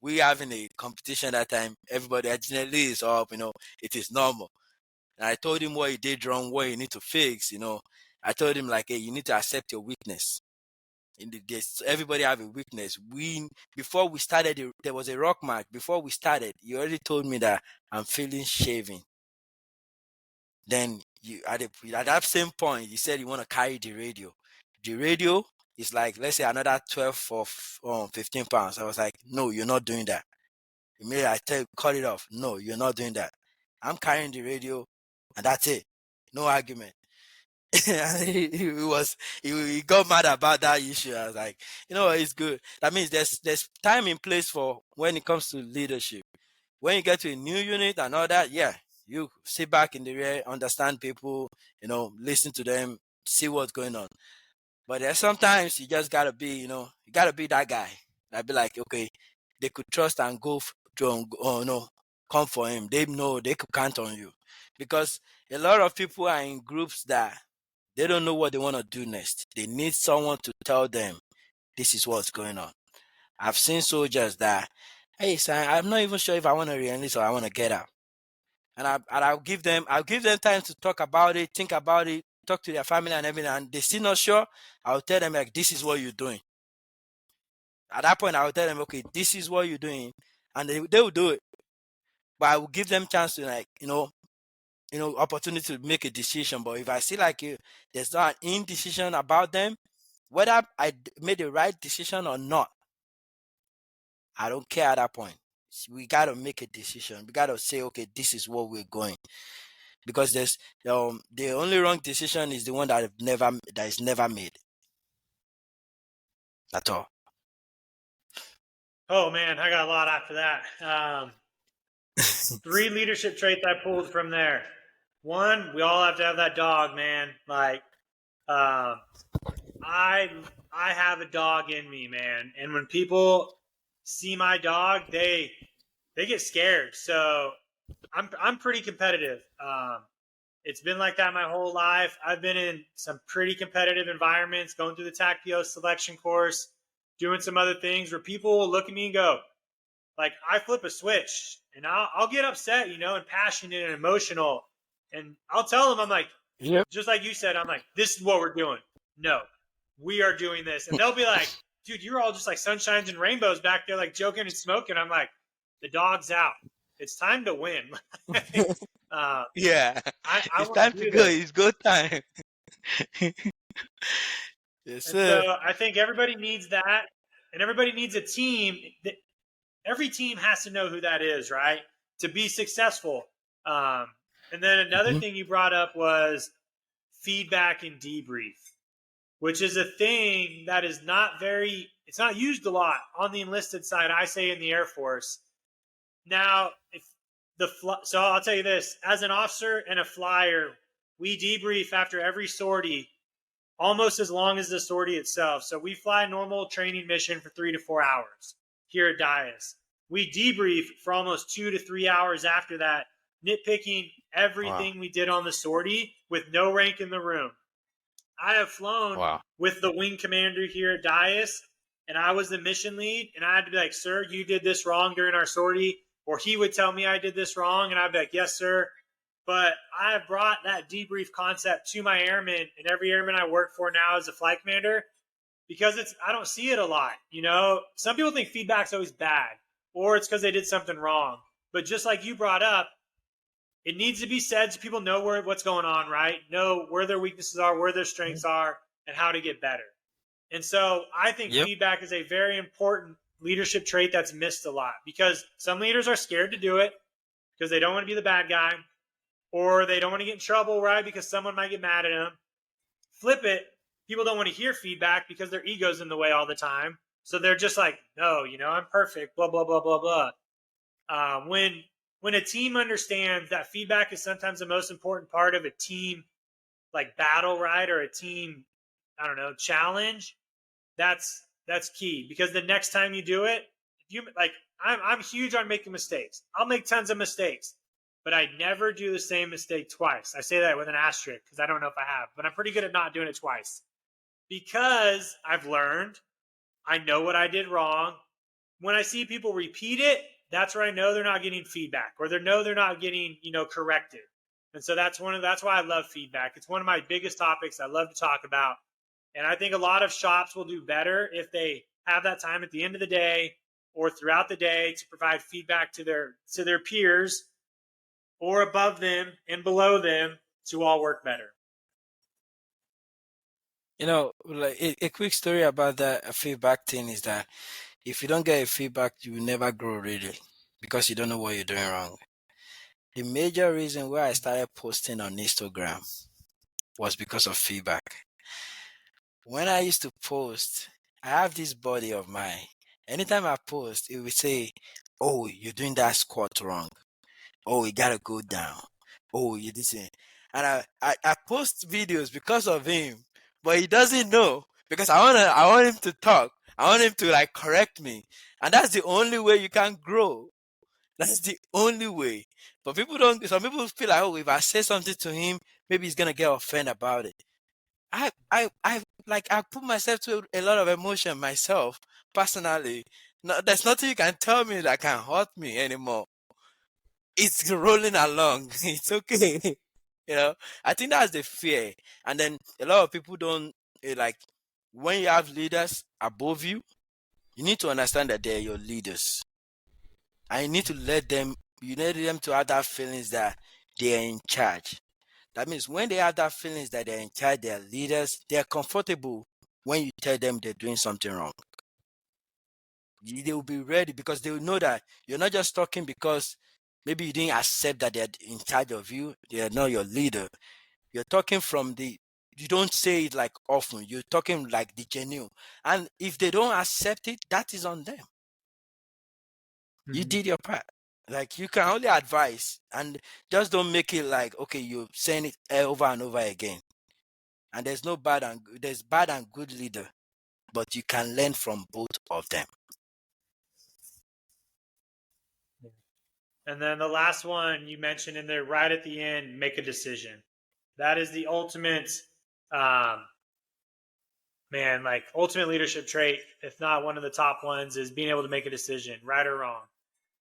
We having a competition that time. Everybody actually is up. It is normal. And I told him what he did wrong, what he need to fix. I told him, like, hey, you need to accept your weakness. Everybody have a weakness. Before we started, there was a rock match. Before we started, you already told me that I'm feeling shaving. Then at that same point, you said you want to carry the radio. The radio is like, let's say, another 12 or 15 pounds. I was like, no, you're not doing that. Immediately I tell you, cut it off. No, you're not doing that. I'm carrying the radio, and that's it. No argument. he got mad about that issue. I was like, it's good. That means there's time and place for when it comes to leadership. When you get to a new unit and all that, yeah, you sit back in the rear, understand people, listen to them, see what's going on. But there's sometimes you just gotta be, you gotta be that guy. I'd be like, okay, they could trust and come for him. They know they could count on you, because a lot of people are in groups that they don't know what they want to do next. They need someone to tell them this is what's going on. I've seen soldiers that, hey, son, I'm not even sure if I want to re-enlist or I want to get out. And I'll give them time to talk about it, think about it, talk to their family and everything. And they still not sure. I'll tell them, like, this is what you're doing. At that point, I'll tell them, okay, this is what you're doing, and they will do it. But I will give them chance to, like, opportunity to make a decision. But if I see like there's not an indecision about them, whether I made the right decision or not, I don't care at that point. We gotta make a decision. We gotta say, okay, this is what we're going. Because there's the only wrong decision is the one that is never made. At all. Oh man, I got a lot after that. 3 leadership traits I pulled from there. 1, we all have to have that dog, man. Like, I have a dog in me, man. And when people see my dog, they get scared. So I'm pretty competitive. It's been like that my whole life. I've been in some pretty competitive environments, going through the TACPO selection course, doing some other things where people will look at me and go, like, I flip a switch and I'll get upset, and passionate and emotional. And I'll tell them, I'm like, Yep. just like you said, I'm like, this is what we're doing. No, we are doing this. And they'll be like, dude, you're all just like sunshines and rainbows back there, like joking and smoking. I'm like, the dog's out. It's time to win. Yeah. I It's want time to to do go. this. It's go time. Yes, And sir. so I think everybody needs that. And everybody needs a team. Every team has to know who that is, right? To be successful. And then another Mhm. thing you brought up was feedback and debrief, which is a thing that is it's not used a lot on the enlisted side, I say in the Air Force. Now, so I'll tell you this, as an officer and a flyer, we debrief after every sortie almost as long as the sortie itself. So we fly a normal training mission for 3 to 4 hours here at Dias. We debrief for almost 2 to 3 hours after that, nitpicking everything we did on the sortie with no rank in the room. I have flown Wow. with the wing commander here at Dias, and I was the mission lead, and I had to be like, sir, you did this wrong during our sortie, or he would tell me I did this wrong, and I'd be like, yes, sir. But I have brought that debrief concept to my airmen and every airman I work for now as a flight commander, because I don't see it a lot. Some people think feedback's always bad, or it's because they did something wrong. But just like you brought up, it needs to be said so people know what's going on, right? Know where their weaknesses are, where their strengths are, and how to get better. And so I think Yep. feedback is a very important leadership trait that's missed a lot, because some leaders are scared to do it because they don't want to be the bad guy, or they don't want to get in trouble, right? Because someone might get mad at them. Flip it, people don't want to hear feedback because their ego's in the way all the time. So they're just like, no, I'm perfect, blah, blah, blah, blah, blah. When a team understands that feedback is sometimes the most important part of a team, like battle, right? Or a team, I don't know, challenge, that's key, because the next time you do it, I'm huge on making mistakes. I'll make tons of mistakes, but I never do the same mistake twice. I say that with an asterisk because I don't know if I have, but I'm pretty good at not doing it twice, because I've learned, I know what I did wrong. When I see people repeat it, that's where I know they're not getting feedback, or they know they're not getting, corrected. And so that's why I love feedback. It's one of my biggest topics I love to talk about. And I think a lot of shops will do better if they have that time at the end of the day or throughout the day to provide feedback to their peers or above them and below them to all work better. Like a quick story about that feedback thing is that if you don't get a feedback, you will never grow really, because you don't know what you're doing wrong. The major reason why I started posting on Instagram was because of feedback. When I used to post, I have this body of mine. Anytime I post, it would say, "Oh, you're doing that squat wrong. Oh, you gotta go down. Oh, you this." And I post videos because of him, but he doesn't know, because I want him to talk. I want him to like correct me, and that's the only way you can grow. That's the only way. But people don't. Some people feel like, oh, if I say something to him, maybe he's gonna get offended about it. I put myself to a lot of emotion myself personally. No, there's nothing you can tell me that can hurt me anymore. It's rolling along. It's okay. I think that's the fear. And then a lot of people don't like, when you have leaders above you, you need to understand that they're your leaders. And you need them to have that feelings that they are in charge. That means when they have that feelings that they're in charge, they're leaders, they're comfortable when you tell them they're doing something wrong. They will be ready, because they will know that you're not just talking because maybe you didn't accept that they're in charge of you, they're not your leader. You're talking you don't say it like often, you're talking like the genuine. And if they don't accept it, that is on them. You did your part. Like, you can only advise, and just don't make it like, okay, you're saying it over and over again. And there's bad and good leader, but you can learn from both of them. And then the last one you mentioned in there right at the end, make a decision. That is the ultimate, um, man, like ultimate leadership trait, if not one of the top ones, is being able to make a decision, right or wrong.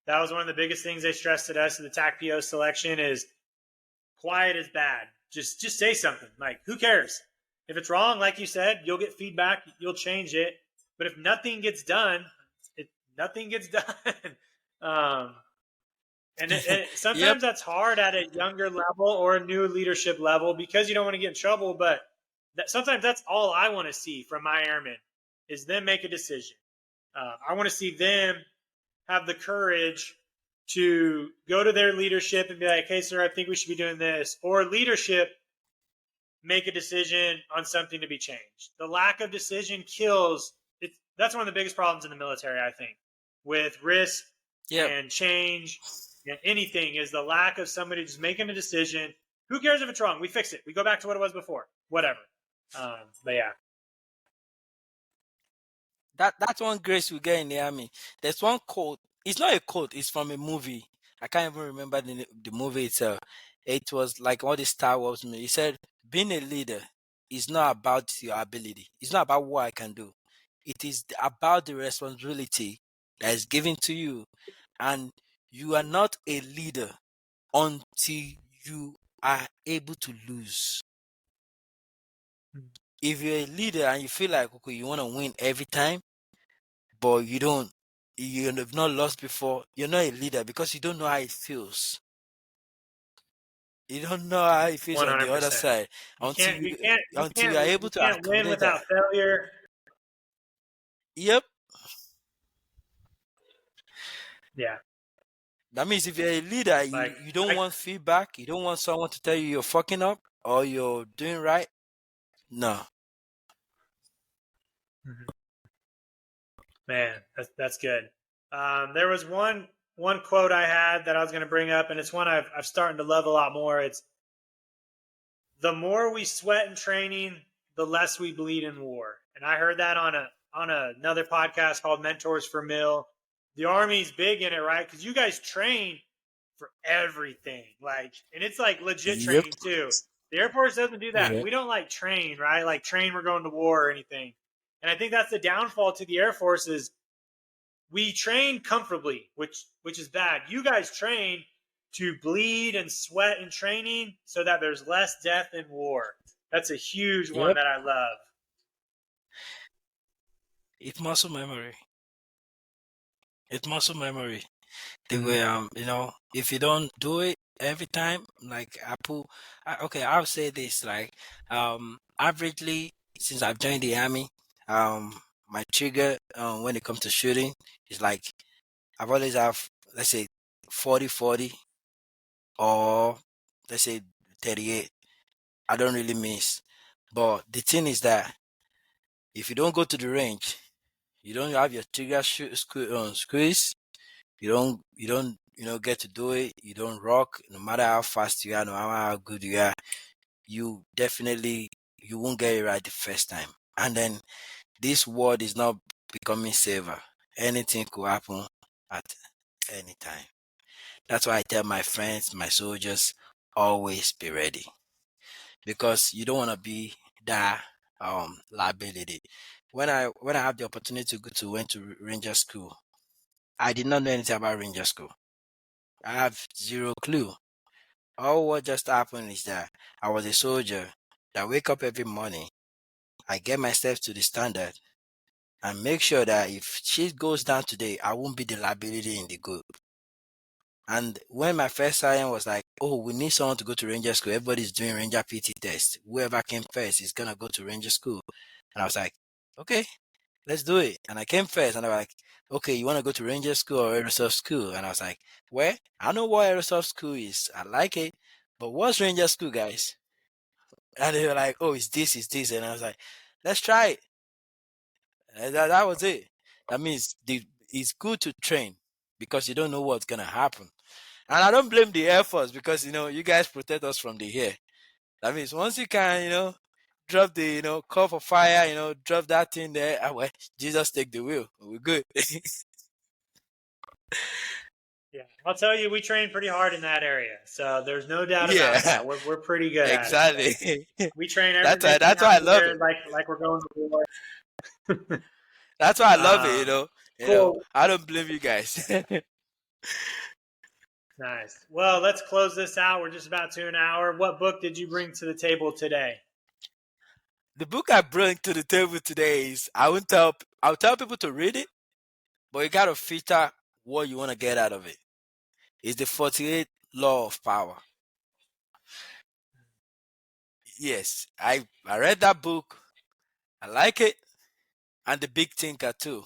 That was one of the biggest things they stressed at us in the TAC PO selection is quiet is bad. Just say something. Like, who cares? If it's wrong, like you said, you'll get feedback, you'll change it. But if nothing gets done, nothing gets done. um, and Yep. sometimes that's hard at a younger level or a new leadership level because you don't want to get in trouble. But sometimes that's all I want to see from my airmen is them make a decision. I want to see them have the courage to go to their leadership and be like, hey, sir, I think we should be doing this. Or leadership make a decision on something to be changed. The lack of decision kills. That's one of the biggest problems in the military, I think, with risk Yep. and change and anything is the lack of somebody just making a decision. Who cares if it's wrong? We fix it. We go back to what it was before. Whatever. But yeah. That's one grace we get in the army. There's one quote. It's not a quote. It's from a movie. I can't even remember the movie itself. It was like all the Star Wars movie. He said, "Being a leader is not about your ability. It's not about what I can do. It is about the responsibility that is given to you, and you are not a leader until you are able to lose. If you're a leader and you feel like okay, you want to win every time, but you have not lost before, you're not a leader because you don't know how it feels. You don't know how it feels on the other 100%. side until you are able You to can't win accumulate that. without failure. Yep. Yeah. That means if you're a leader, Like, you don't want feedback. You don't want someone to tell you you're fucking up or you're doing right. No. man, that's good. There was one quote I had that I was going to bring up, and it's one I've started to love a lot more. It's the more we sweat in training, the less we bleed in war. And I heard that on another podcast called Mentors for Mill. The Army's big in it, right? Because you guys train for everything, like, and it's like legit Yep. training too. The Air Force doesn't do that. Yeah. We don't like train, right? Like train we're going to war or anything. And I think that's the downfall to the Air Force is we train comfortably, which is bad. You guys train to bleed and sweat in training so that there's less death in war. That's a huge one Yep. that I love. It's muscle memory. It's muscle memory. The way if you don't do it every time, like I'll say this, like averagely since I've joined the army, my trigger when it comes to shooting is like I've always have, let's say 40-40 or let's say 38. I don't really miss. But the thing is that if you don't go to the range, you don't have your trigger squeeze, you don't get to do it. You don't rock. No matter how fast you are, no matter how good you are, you definitely you won't get it right the first time. And then this world is not becoming safer. Anything could happen at any time. That's why I tell my friends, my soldiers, always be ready because you don't want to be that liability. When I have the opportunity to went to Ranger School, I did not know anything about Ranger School. I have zero clue. All what just happened is that I was a soldier that wake up every morning. I get myself to the standard and make sure that if shit goes down today, I won't be the liability in the group. And when my first sergeant was like, "Oh, we need someone to go to Ranger School. Everybody's doing Ranger PT test. Whoever came first is gonna go to Ranger School." And I was like, "Okay, let's do it." And I came first, and I was like, "Okay, you want to go to Ranger School or Aerosoft School?" And I was like, "Well, I know what Aerosoft School is. I like it, but what's Ranger School, guys?" And they were like, "Oh, it's this, it's this." And I was like, "Let's try it." And that was it. That means it's good to train because you don't know what's gonna happen. And I don't blame the Air Force because you guys protect us from the air. That means once you can, drop the call for fire, drop that thing there. Well, Jesus take the wheel. We're good. Yeah, I'll tell you, we train pretty hard in that area, so there's no doubt about Yeah, that. We're pretty good at it. So exactly. we train every That's day why. That's why I out love there it. like we're going to war. That's why I love it. um, You know. cool, I don't blame you guys. nice. Well, let's close this out. We're just about to an hour. What book did you bring to the table today? The book I bring to the table today is I'll tell people to read it, but you gotta filter what you want to get out of it. It's the 48 Law of Power. Yes, I read that book. I like it, and the Big Thinker too.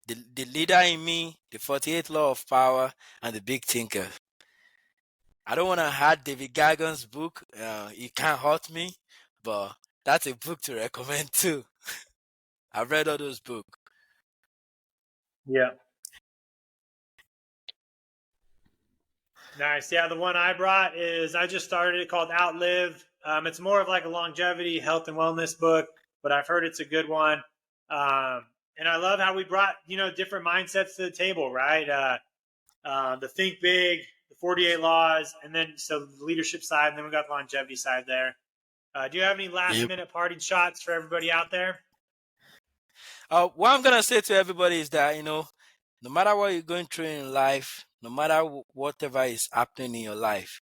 The leader in me, the 48 Law of Power, and the Big Thinker. I don't want to hurt David Goggins' book. It can't hurt me, but that's a book to recommend too. I've read all those books. Yeah. Nice. Yeah, the one I brought is I just started it called Outlive. It's more of like a longevity, health, and wellness book, but I've heard it's a good one. And I love how we brought different mindsets to the table, right? The think big, the 48 laws, and then so the leadership side, and then we got the longevity side there. Do you have any last minute parting shots for everybody out there? What I'm gonna say to everybody is that no matter what you're going through in life, no matter whatever is happening in your life,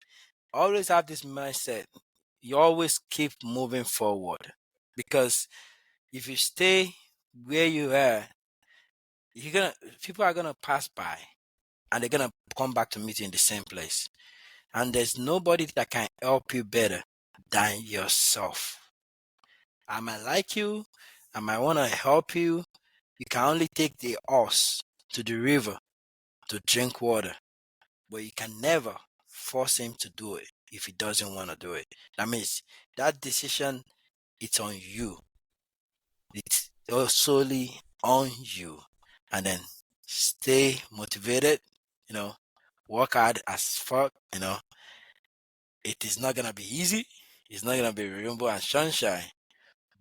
always have this mindset. You always keep moving forward, because if you stay where you are, people are gonna pass by, and they're gonna come back to meet you in the same place. And there's nobody that can help you better than yourself. I might like you, I might want to help you. You can only take the horse to the river to drink water, but you can never force him to do it if he doesn't want to do it. That means that decision, it's on you. It's solely on you. And then stay motivated, work hard as fuck. It is not gonna be easy. It's not gonna be rainbow and sunshine.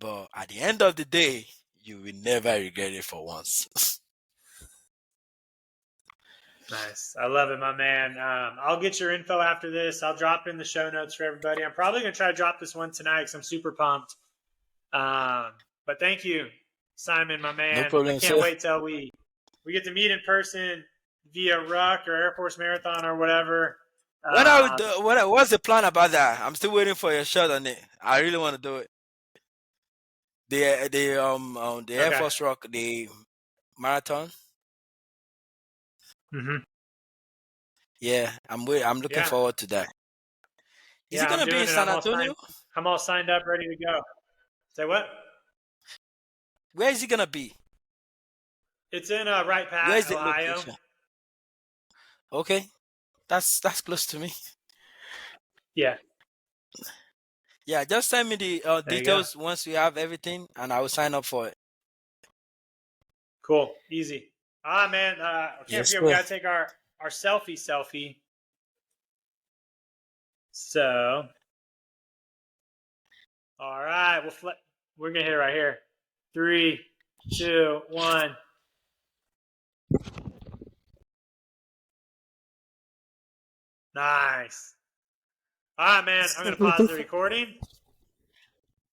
But at the end of the day, you will never regret it for once. Nice. I love it, my man. I'll get your info after this. I'll drop it in the show notes for everybody. I'm probably going to try to drop this one tonight because I'm super pumped. But thank you, Simon, my man. No problem, I can't sir. wait till we get to meet in person via Ruck or Air Force Marathon or whatever. What's the plan about that? I'm still waiting for your shot on it. I really want to do it. The Air Okay. Force Rock, the marathon. Mm-hmm. Yeah, I'm looking forward to that. Is it I'm gonna be doing in it. San Antonio? I'm all signed up, ready to go. Say what? Where is it gonna be? It's in Wright Pat, Where is the Ohio. location? Okay, that's close to me. Yeah. Yeah, just send me the details once we have everything, and I will sign up for it. Cool, easy. Man, I can't forget, we gotta take our selfie. So, all right, we're gonna hit it right here. 3, 2, 1. Nice. All right, man. I'm gonna pause the recording.